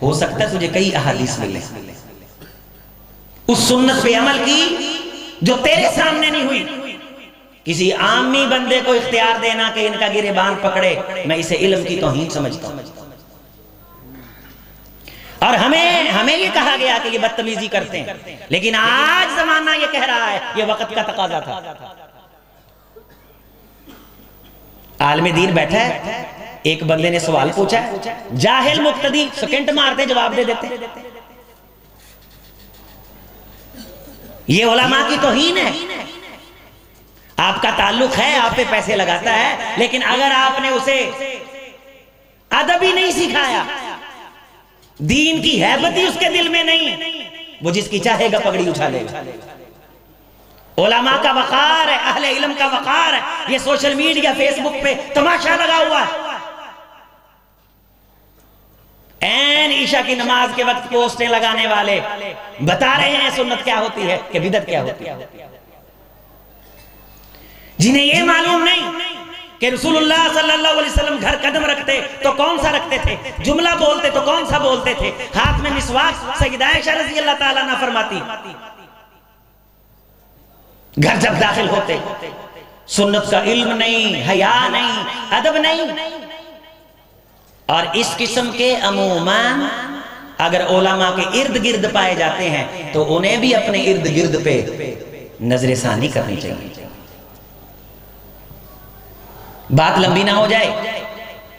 ہو سکتا ہے تجھے کئی احادیث ملے. اس سنت پہ عمل کی جو تیرے سامنے نہیں ہوئی. کسی عامی بندے کو اختیار دینا کہ ان کا گریبان پکڑے، میں اسے علم کی توہین سمجھتا ہوں. اور ہمیں یہ کہا گیا کہ یہ بدتمیزی کرتے ہیں، لیکن آج زمانہ یہ کہہ رہا ہے یہ وقت کا تقاضا تھا. عالم دین بیٹھا ہے، ایک بندے نے سوال پوچھا ہے، جاہل مقتدی سیکنڈ مارتے جواب دے دیتے. یہ علماء کی توہین ہے. آپ کا تعلق ہے، آپ پہ پیسے لگاتا ہے، لیکن اگر آپ نے اسے ادب ہی نہیں سکھایا، دین کی ہیبت ہی اس کے دل میں نہیں، وہ جس کی چاہے گا پگڑی اچھالے گا. علماء کا وقار ہے، اہل علم کا وقار ہے. یہ سوشل میڈیا فیس بک پہ تماشا لگا ہوا ہے. این عشاء کی نماز کے وقت پوسٹیں لگانے والے بتا رہے ہیں سنت کیا ہوتی ہے کہ بدعت کیا ہوتی ہے. جنہیں یہ معلوم نہیں کہ رسول اللہ صلی اللہ علیہ وسلم گھر قدم رکھتے تو کون سا رکھتے تھے، جملہ بولتے تو کون سا بولتے تھے، ہاتھ میں مسواک. سیدہ عائشہ رضی اللہ تعالیٰ عنہ فرماتی گھر جب داخل ہوتے سنت کا علم نہیں، حیا نہیں، ادب نہیں. اور اس قسم کے عموماً اگر علماء کے ارد گرد پائے جاتے ہیں تو انہیں بھی اپنے ارد گرد پہ نظر ثانی کرنی چاہیے. بات لمبی نہ ہو جائے،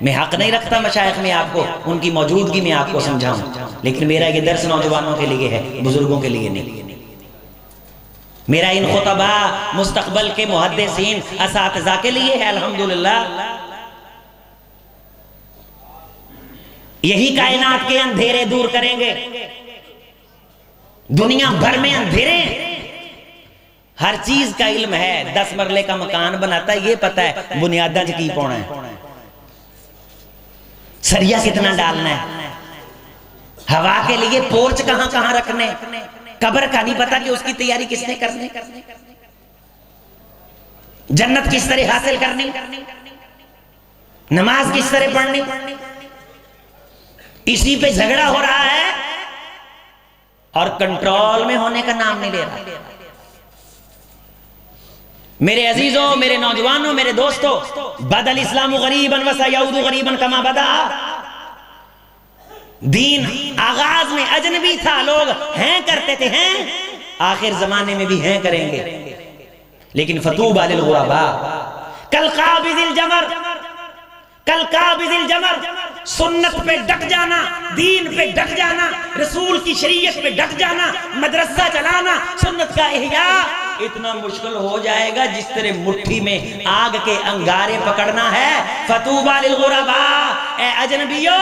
میں حق نہیں رکھتا مشائخ میں آپ کو ان کی موجودگی میں آپ کو سمجھاؤں، لیکن میرا یہ درس نوجوانوں کے لیے ہے، بزرگوں کے لیے نہیں. میرا ان خطبہ مستقبل کے محدثین اساتذہ کے لیے ہے. الحمدللہ یہی کائنات کے اندھیرے دور کریں گے. دنیا بھر میں اندھیرے، ہر چیز کا علم ہے. 10 مرلے کا مکان بناتا ہے، یہ پتا ہے بنیاداں کی پونا ہے. سریا کتنا ڈالنا ہے، ہوا کے لیے پورچ کہاں کہاں رکھنے، قبر کا نہیں پتا کہ اس کی تیاری کس نے کرنی، جنت کس طرح حاصل کرنی، نماز کس طرح پڑھنی، اسی پہ جھگڑا ہو رہا ہے اور کنٹرول میں ہونے کا نام نہیں لے رہا۔ میرے عزیزوں، میرے نوجوانوں، میرے دوستوں، بدا الاسلام غریبا وسیعود غریبا کما بدا، دین آغاز میں اجنبی تھا، لوگ ہیں کرتے تھے، ہیں آخر زمانے میں بھی ہیں کریں گے، لیکن فطوبى للغرباء کالقابض الجمر، کالقابض الجمر، سنت پہ ڈٹ جانا، دین پہ ڈٹ جانا، رسول کی شریعت پہ ڈٹ جانا، مدرسہ چلانا، سنت کا احیاء اتنا مشکل ہو جائے گا جس طرح مٹھی میں آگ کے انگارے پکڑنا ہے۔ فطوبى للغرباء، اے اجنبیوں،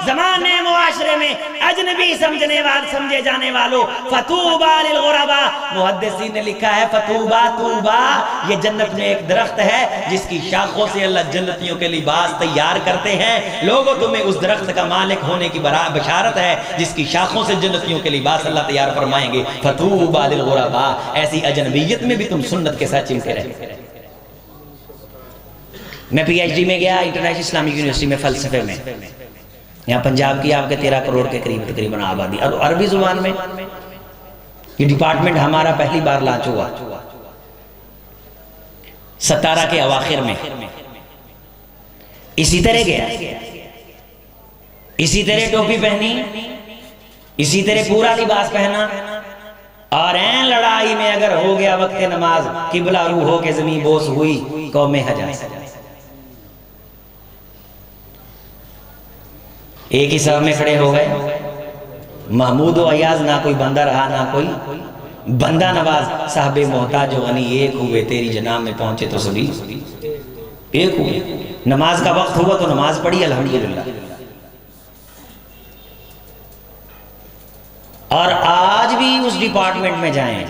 زمانے معاشرے میں اجنبی سمجھے جانے والوں، فطوبى للغرباء، محدثین نے لکھا ہے فطوبى، طوبى یہ جنت میں ایک درخت ہے جس کی شاخوں سے اللہ جنتیوں کے لباس تیار کرتے ہیں۔ لوگوں تمہیں اس درخت کا مالک ہونے کی بشارت ہے جس کی شاخوں سے جنتیوں کے لباس اللہ تیار فرمائیں گے۔ فطوبى للغرباء، ایسی اجنبیت میں بھی تم سنت کے ساتھ چمٹے رہے۔ میں پی ایچ ڈی میں گیا انٹرنیشنل اسلامک یونیورسٹی میں فلسفے میں، یہاں پنجاب کی آپ کے 13 کروڑ کے قریب تقریباً آبادی، اور عربی زبان میں یہ ڈپارٹمنٹ ہمارا پہلی بار لانچ ہوا 17 کے اواخر میں۔ اسی طرح گیا، اسی طرح ٹوپی پہنی، اسی طرح پورا لباس پہنا، اور این لڑائی میں اگر ہو گیا وقت نماز، قبلہ رو ہو کے زمین بوس ہوئی قوم حجاز، ایک ہی صف میں کھڑے ہو گئے، محمود و ایاز، نہ کوئی بندہ رہا نہ کوئی بندہ نواز، صاحب محتاج و غنی ایک ہوئے، تیری جناب میں پہنچے تو سبھی ایک ہوئے۔ نماز کا وقت ہوا تو نماز پڑھی الحمدللہ۔ اور آج بھی اس ڈپارٹمنٹ میں جائیں،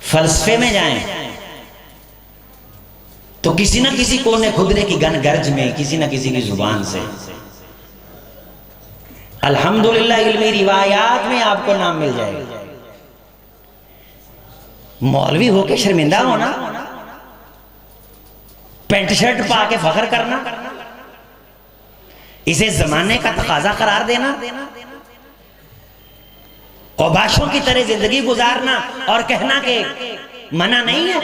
فلسفے میں جائیں، تو کسی نہ کسی کونے خدرے کی گن گرج میں، کسی نہ کسی کی زبان سے الحمدللہ علمی روایات میں آپ کو نام مل جائے گا۔ مولوی ہو کے شرمندہ ہونا، پینٹ شرٹ پا کے فخر کرنا، اسے زمانے کا تقاضا قرار دینا، اوباشوں کی طرح زندگی گزارنا اور کہنا کہ منع نہیں ہے۔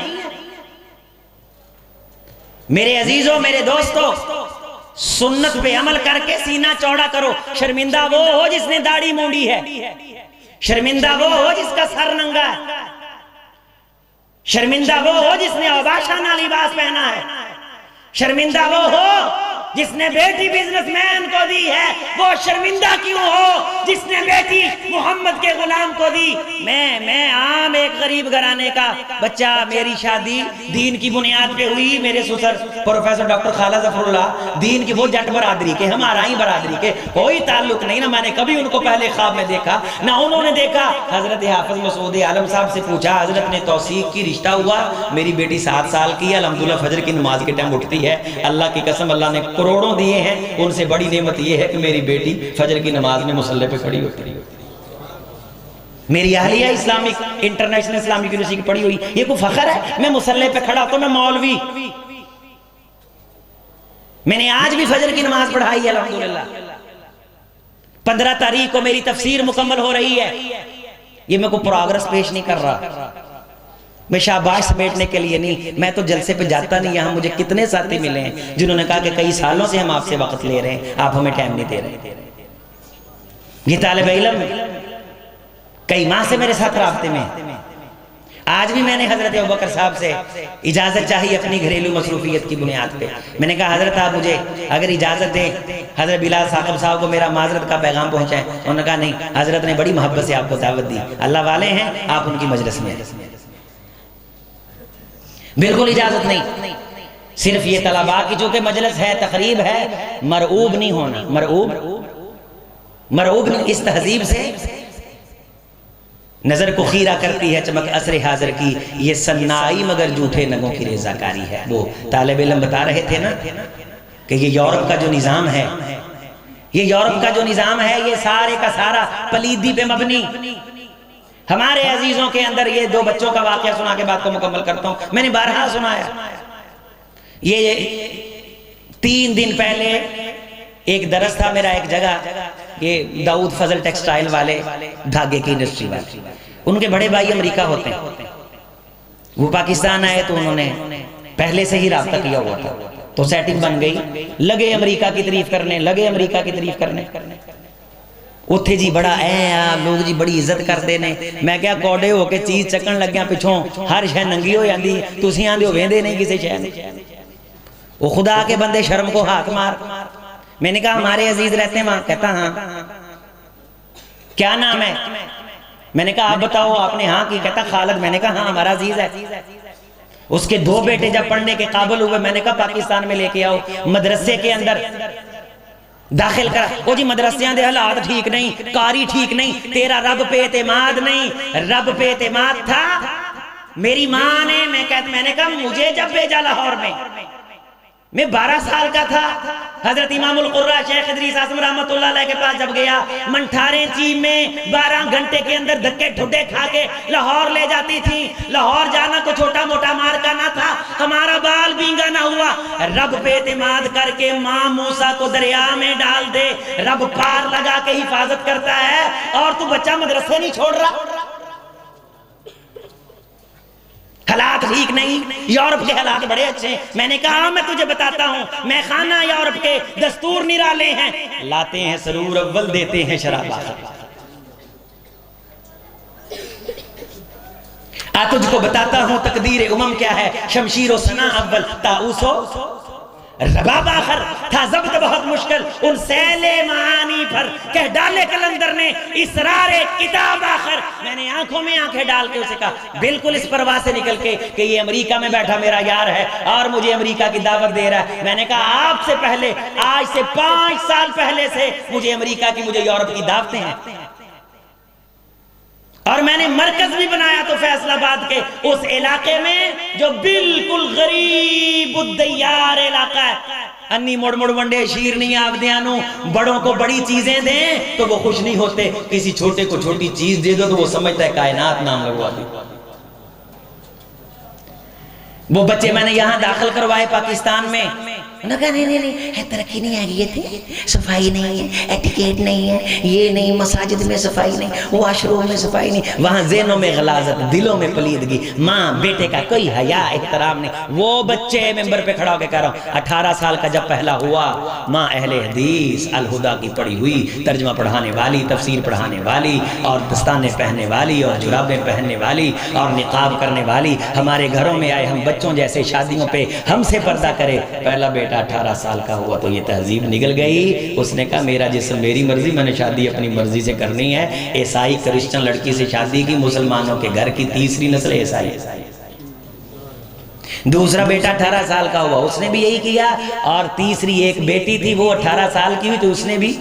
میرے عزیزوں، میرے دوستوں، سنت پہ عمل کر کے سینہ چوڑا کرو۔ شرمندہ وہ ہو جس نے داڑھی مونڈی ہے، شرمندہ وہ ہو جس کا سر ننگا ہے، شرمندہ وہ ہو جس نے اوباشانہ لباس پہنا ہے، شرمندہ وہ ہو جس نے بیٹی بزنس مین کو دی ہے، وہ شرمندہ کیوں ہو جس نے بیٹی محمد کے غلام کو دی۔ میں عام ایک غریب گھرانے کا بچہ، میری شادی دین کی بنیاد پہ ہوئی، میرے سسر پروفیسر ڈاکٹر خالہ ظفر اللہ دین کی، وہ جٹ برادری کے، ہمارا ہی برادری کے، کوئی تعلق نہیں، نہ میں نے کبھی ان کو پہلے خواب میں دیکھا نہ انہوں نے دیکھا۔ حضرت حافظ مسعود عالم صاحب سے پوچھا، حضرت نے توثیق کی، رشتہ ہوا، میری بیٹی 7 سال کی ہے، الحمدللہ فجر کی نماز کے ٹائم اٹھتی ہے، اللہ کی قسم اللہ نے کروڑوں دیے ہیں، ان سے بڑی نعمت یہ ہے کہ میری بیٹی فجر کی نماز میں مصلی پہ کھڑی ہوتی ہے۔ میری اہلیہ اسلامک انٹرنیشنل اسلامک یونیورسٹی کی پڑھی ہوئی، یہ کوئی فخر ہے؟ میں مصلی پہ کھڑا تو میں مولوی، میں نے آج بھی فجر کی نماز پڑھائی ہے الحمدللہ۔ 15 تاریخ کو میری تفسیر مکمل ہو رہی ہے، یہ میں کوئی پروگرس پیش نہیں کر رہا، میں شاباش سمیٹنے کے لیے نہیں، میں تو جلسے پہ جاتا نہیں۔ یہاں مجھے کتنے ساتھی ملے ہیں جنہوں نے کہا کہ کئی سالوں سے ہم آپ سے وقت لے رہے ہیں، آپ ہمیں ٹائم نہیں دے رہے۔ یہ طالب علم کئی ماہ سے میرے ساتھ رابطے میں، آج بھی میں نے حضرت ابوبکر صاحب سے اجازت چاہی اپنی گھریلو مصروفیت کی بنیاد پہ۔ میں نے کہا حضرت آپ مجھے اگر اجازت دیں، حضرت بلال ثاقب صاحب کو میرا معذرت کا پیغام پہنچائیں۔ انہوں نے کہا نہیں، حضرت نے بڑی محبت سے آپ کو دعوت دی، اللہ والے ہیں، آپ ان کی مجلس میں ہیں۔ بالکل اجازت نہیں، صرف یہ طلباء کی جو کہ مجلس ہے، تقریب ہے، مرعوب نہیں ہونا، مرعوب نہیں۔ اس تہذیب سے نظر کو خیرہ کرتی ہے چمک عصر حاضر کی، یہ سنائی مگر جھوٹے نگوں کی ریزہ کاری ہے۔ وہ طالب علم بتا رہے تھے نا کہ یہ یورپ کا جو نظام ہے، یہ یورپ کا جو نظام ہے، یہ سارے کا سارا پلیدی پہ مبنی. ہمارے عزیزوں کے اندر یہ دو بچوں کا واقعہ سنا کے بات کو مکمل کرتا ہوں، میں نے بارہا سنایا. یہ 3 دن پہلے ایک درس تھا میرا ایک جگہ، یہ داؤد فضل ٹیکسٹائل والے، دھاگے کی انڈسٹری والے، ان کے بڑے بھائی امریکہ ہوتے ہیں. وہ پاکستان آئے تو انہوں نے پہلے سے ہی رابطہ کیا ہوا تھا، تو سیٹنگ بن گئی، لگے امریکہ کی تعریف کرنے، لگے امریکہ کی تعریف کرنے. اتھے جی بڑا لوگ جی بڑی عزت کرتے نے. میں کیا کوڑے ہو کے چیز چکن لگ گیا پچھوں، ہر شے ننگی ہو جاندی، تسی آندے ہو ویندے نہیں کسی شے نے. وہ خدا کے بندے شرم کو ہاتھ مار. میں نے کہا ہمارے عزیز رہتے ہیں وہاں. کہتا ہاں. کیا نام ہے؟ میں نے کہا آپ بتاؤ آپ نے ہاں کی. کہتا خالد. میں نے کہا ہاں ہمارا عزیز ہے. اس کے 2 بیٹے جب پڑھنے کے قابل ہوئے، میں نے کہا پاکستان میں لے کے آؤ، مدرسے کے اندر داخل کرا. وہ جی مدرسیاں دے حالات ٹھیک نہیں، کاری ٹھیک نہیں، تیرا رب پہ اعتماد نہیں. رب پہ اعتماد تھا. میری ماں نے، میں نے کہا مجھے جب بھیجا لاہور میں 12 سال کا تھا، حضرت امام القرہ شیخ ادریس اعظم رحمت اللہ علیہ کے پاس جب گیا، منٹھارے چی میں 12 گھنٹے کے اندر دھکے ٹھڈے کھا کے لاہور لے جاتی تھی. لاہور جانا کو چھوٹا موٹا مارکا نہ تھا، ہمارا بال بینگا نہ ہوا. رب پہ اعتماد کر کے ماں موسیٰ کو دریا میں ڈال دے، رب پار لگا کے حفاظت کرتا ہے، اور تو بچہ مدرسے نہیں چھوڑ رہا. حالات ٹھیک نہیں. یورپ کے حالات بڑے اچھے ہیں. میں نے کہا میں تجھے بتاتا ہوں، میں خانہ یورپ کے دستور نرالے ہیں، لاتے ہیں سرور اول، دیتے ہیں شراب آخر. تجھ کو بتاتا ہوں تقدیر امم کیا ہے. شمشیر و سنا اول، تاؤس و رباب آخر. تھا ضبط بہت مشکل ان سیل معانی پر، کہہ ڈالے کلندر نے اسرار کتاب آخر. میں نے آنکھوں میں آنکھیں ڈال کے اسے کہا، بالکل اس پرواہ سے نکل کے کہ یہ امریکہ میں بیٹھا میرا یار ہے اور مجھے امریکہ کی دعوت دے رہا ہے. میں نے کہا آپ سے پہلے، آج سے 5 سال پہلے سے مجھے امریکہ کی، مجھے یورپ کی دعوتیں ہیں. اور میں نے مرکز بھی بنایا تو فیصل آباد کے اس علاقے میں جو بالکل غریب الدیار علاقہ ہے. انی مڑ مڑ ونڈے شیر نہیں آبدیانوں، بڑوں کو بڑی چیزیں دیں تو وہ خوش نہیں ہوتے، کسی چھوٹے کو چھوٹی چیز دے دو تو وہ سمجھتا ہے کائنات نام لگوا دی. وہ بچے میں نے یہاں داخل کروائے پاکستان میں. انہوں نے کہا نہیں ترقی نہیں آئی، یہ تھی صفائی نہیں ہے، ایٹیکیٹ نہیں ہے، یہ نہیں، مساجد میں صفائی نہیں، واش روم میں صفائی نہیں. وہاں ذہنوں میں غلاظت، دلوں میں پلیدگی، ماں بیٹے کا کوئی حیا احترام نہیں. وہ بچے ممبر پہ کھڑا ہو کے کہہ رہا ہوں 18 سال کا جب پہلا ہوا، ماں اہل حدیث الہدا کی پڑھی ہوئی، ترجمہ پڑھانے والی، تفسیر پڑھانے والی، اور دستانے پہننے والی، اور جرابیں پہننے والی، اور نقاب کرنے والی، ہمارے گھروں میں آئے، ہم بچوں جیسے شادیوں پہ ہم سے پردہ کرے. پہلا بیٹا 18 سال کا ہوا تو یہ تہذیب نگل گئی. اس نے کہا میرا جسم میری مرضی، میں نے شادی اپنی مرضی سے کرنی ہے. عیسائی کرسچن لڑکی سے شادی کی، مسلمانوں کے گھر کی تیسری نسل عیسائی. دوسرا بیٹا 18 سال کا ہوا، اس نے بھی یہی کیا. اور تیسری ایک بیٹی تھی، وہ 18 سال کی ہوئی تو اس نے بھی.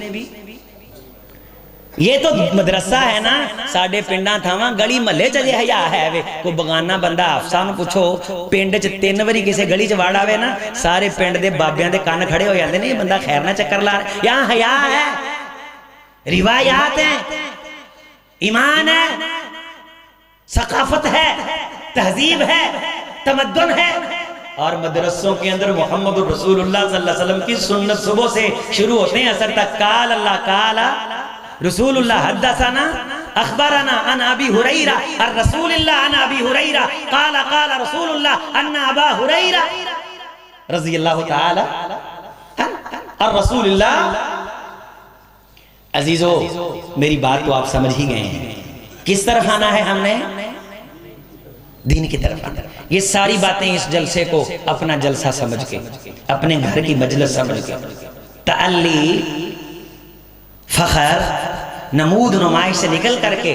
یہ تو مدرسہ ہے نا. ساڑھے پنڈاں تھاواں گلی محلے چلے حیا ہے وے. کوئی بغانہ بندہ افسان پوچھو پنڈ چ 3 واری کسے گلی چ واڑ آوے نا، سارے پنڈ دے بابیاں دے کان کھڑے ہو جاندے نے، یہ بندہ خیر نہ چکر لا رہا. یہاں حیا ہے، روایات ہیں، ایمان ہے، ثقافت ہے، تہذیب ہے، تمدن ہے. اور مدرسوں کے اندر محمد رسول اللہ صلی اللہ علیہ وسلم کی سنت صبح سے شروع ہوتے ہیں اثر تک. قال اللہ قال رسول اللہ حدثنا اخبرنا عن ابی ہریرہ الرسول اللہ عن ابی ہریرہ قال قال رسول اللہ ان ابا ہریرہ رضی اللہ تعالی الرسول اللہ. عزیزو میری بات تو آپ سمجھ ہی گئے ہیں. کس طرف آنا ہے ہم نے؟ دین کی طرف آنا. یہ ساری باتیں اس جلسے کو اپنا جلسہ سمجھ کے، اپنے گھر کی مجلس سمجھ کے، تعلی، فخر، نمود نمائش سے نکل کر کے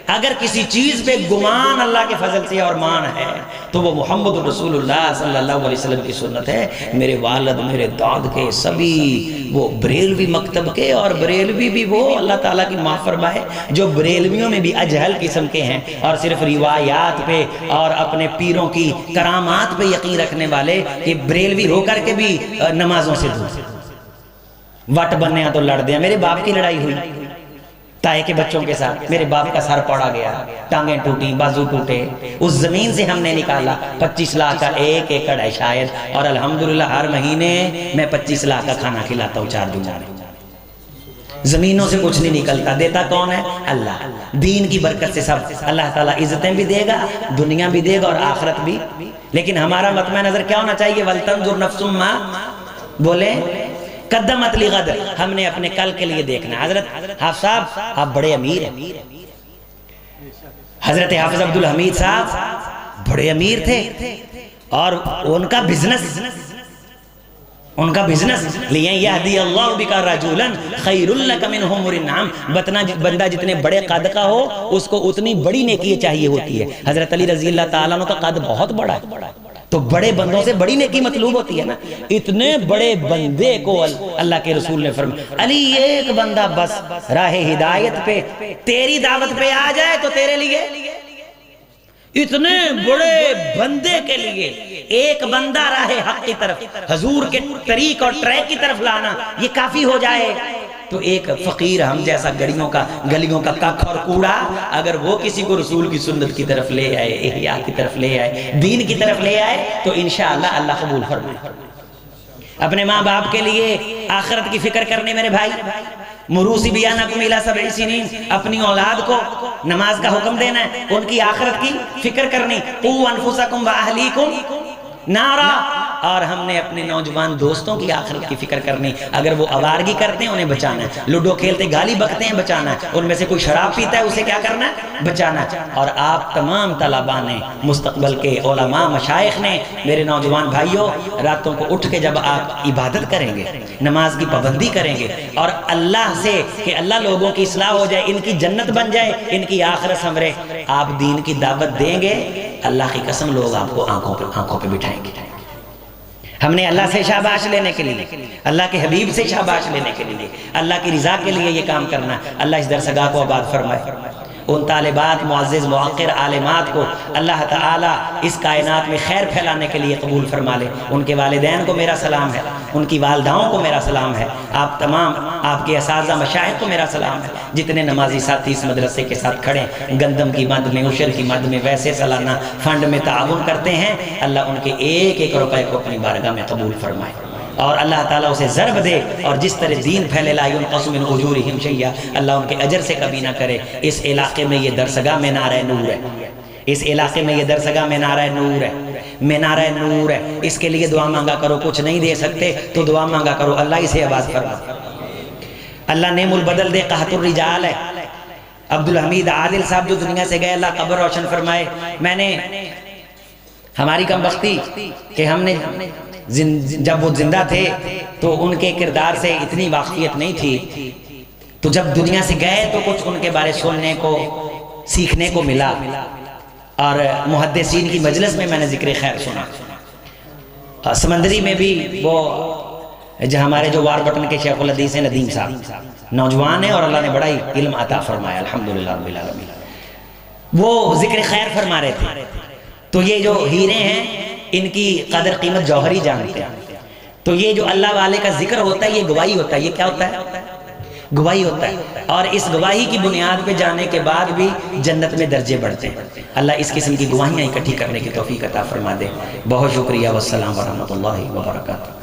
اگر کسی چیز پہ گمان اللہ کے فضل سے اور مان ہے تو وہ محمد رسول اللہ صلی اللہ علیہ وسلم کی سنت ہے۔ میرے والد میرے داد کے سبھی وہ بریلوی مکتب کے، اور بریلوی بھی وہ اللہ تعالیٰ کی معاف فرمائے جو بریلویوں میں بھی اجہل قسم کے ہیں اور صرف روایات پہ اور اپنے پیروں کی کرامات پہ یقین رکھنے والے، کہ بریلوی ہو کر کے بھی نمازوں سے دور، وٹ بننے تو لڑ دیا۔ میرے باپ کی لڑائی ہوئی تائے کے بچوں کے ساتھ، میرے باپ کا سر پڑا گیا، ٹانگیں ٹوٹی، بازو ٹوٹے، اس زمین سے ہم نے نکالا 25 لاکھ کا 1 ایکڑ ہے شاید، اور الحمدللہ ہر مہینے میں 25 لاکھ کا کھانا کھلاتا ہوں 4 جمعہ میں۔ زمینوں سے کچھ نہیں نکلتا، دیتا کون ہے؟ اللہ۔ دین کی برکت سے سب اللہ تعالیٰ عزتیں بھی دے گا، دنیا بھی دے گا اور آخرت بھی۔ لیکن ہمارا مطمع نظر کیا ہونا چاہیے؟ وَلْتَنْظُرْ نَفْسٌ مَا، بولے قدمت لغد، ہم نے اپنے کل کے لیے دیکھنا ہے۔ حضرت حافظ صاحب آپ بڑے امیر ہیں، حضرت حافظ عبدالحمید صاحب بڑے امیر تھے، اور ان کا بزنس لِيَنْ يَهْدِيَ اللَّهُ بِكَ رَجُولًا خَيْرٌ لَكَ مِنْ حُمُرِ النَّعَمِ۔ بندہ جتنے بڑے قد کا ہو اس کو اتنی بڑی نیکی چاہیے ہوتی ہے۔ حضرت علی رضی اللہ تعالیٰ عنہ کا قد بہت بڑا ہے، تو بڑے بندوں سے بڑی نیکی مطلوب ہوتی ہے نا۔ اتنے بڑے بندے کو اللہ کے رسول نے فرمایا علی ایک بندہ بس راہ ہدایت پہ تیری دعوت پہ آ جائے تو تیرے لیے، اتنے بڑے بندے کے لیے ایک بندہ راہ حق کی طرف، حضور کے طریق اور ٹریک کی طرف لانا یہ کافی ہو جائے۔ تو ایک فقیر ہم جیسا گلیوں کا ککھ اور کوڑا اگر وہ کسی کو رسول کی سنت کی طرف لے آئے، احیاء کی طرف لے آئے، دین کی طرف لے آئے، تو انشاءاللہ اللہ قبول فرمائے۔ اپنے ماں باپ کے لیے آخرت کی فکر کرنے میرے بھائی، مروسی بیانکم الی 7 سنین، اپنی اولاد کو نماز کا حکم دینا ہے، ان کی آخرت کی فکر کرنی، قوا انفسکم واہلیکم نارا، اور ہم نے اپنے نوجوان دوستوں کی آخرت کی فکر کرنی۔ اگر وہ آوارگی کرتے ہیں انہیں بچانا ہے، لوڈو کھیلتے گالی بکتے ہیں بچانا ہے، ان میں سے کوئی شراب پیتا ہے اسے کیا کرنا ہے؟ بچانا ہے۔ اور آپ تمام طلباء نے، مستقبل کے علماء مشائخ نے، میرے نوجوان بھائیوں، راتوں کو اٹھ کے جب آپ عبادت کریں گے، نماز کی پابندی کریں گے، اور اللہ سے کہ اللہ لوگوں کی اصلاح ہو جائے، ان کی جنت بن جائے، ان کی آخرت سنورے، آپ دین کی دعوت دیں گے، اللہ کی قسم لوگ آپ کو آنکھوں پہ بٹھائیں گے۔ ہم نے اللہ سے شاباش لینے کے لیے، اللہ کے حبیب سے شاباش لینے کے لیے، اللہ کی رضا کے لیے یہ کام کرنا ہے۔ اللہ اس درسگاہ کو آباد فرمائے، ان طالبات معزز موقر عالمات کو اللہ تعالیٰ اس کائنات میں خیر پھیلانے کے لیے قبول فرما لے۔ ان کے والدین کو میرا سلام ہے، ان کی والداؤں کو میرا سلام ہے، آپ تمام آپ کے اساتذہ مشائخ کو میرا سلام ہے، جتنے نمازی ساتھی اس مدرسے کے ساتھ کھڑے گندم کی مد میں، عشر کی مد میں، ویسے سالانہ فنڈ میں تعاون کرتے ہیں، اللہ ان کے 1-1 روپے کو اپنی بارگاہ میں قبول فرمائے، اور اللہ تعالیٰ اسے ضرب دے، اور جس طرح دین پھیلے لا ينقص من اجورہم شیئا، اللہ ان کے اجر سے کبھی نہ کرے۔ اس علاقے میں یہ درسگاہ منارہ نور ہے، اس علاقے میں یہ درسگاہ منارہ نور ہے، منارہ نور ہے۔ اس کے لیے دعا مانگا کرو، کچھ نہیں دے سکتے تو دعا مانگا کرو، اللہ اسے آباد فرما، اللہ نعم البدل دے، قحط الرجال ہے۔ عبدالحمید عادل صاحب جو دنیا سے گئے، اللہ قبر روشن فرمائے۔ میں نے ہماری کم بختی کہ ہم نے جب وہ زندہ تھے تو ان کے کردار سے اتنی واقفیت نہیں تھی، تو جب دنیا سے گئے تو کچھ ان کے بارے سننے کو، سیکھنے کو ملا، اور محدثین کی مجلس میں میں نے ذکر خیر سنا۔ سمندری میں بھی وہ ہمارے جو وار بٹن کے شیخ الحدیث ہیں ندیم صاحب، نوجوان ہیں اور اللہ نے بڑا ہی علم عطا فرمایا الحمدللہ رب العالمین، وہ ذکر خیر فرما رہے تھے۔ تو یہ جو ہیرے ہیں ان کی قدر قیمت جوہری جانتے ہیں، تو یہ جو اللہ والے کا ذکر ہوتا ہے یہ گواہی ہوتا ہے۔ یہ کیا ہوتا ہے؟ گواہی ہوتا ہے، اور اس گواہی کی بنیاد پہ جانے کے بعد بھی جنت میں درجے بڑھتے ہیں۔ اللہ اس قسم کی گواہیاں اکٹھی کرنے کی توفیق عطا فرما دے۔ بہت شکریہ، والسلام ورحمۃ اللہ وبرکاتہ۔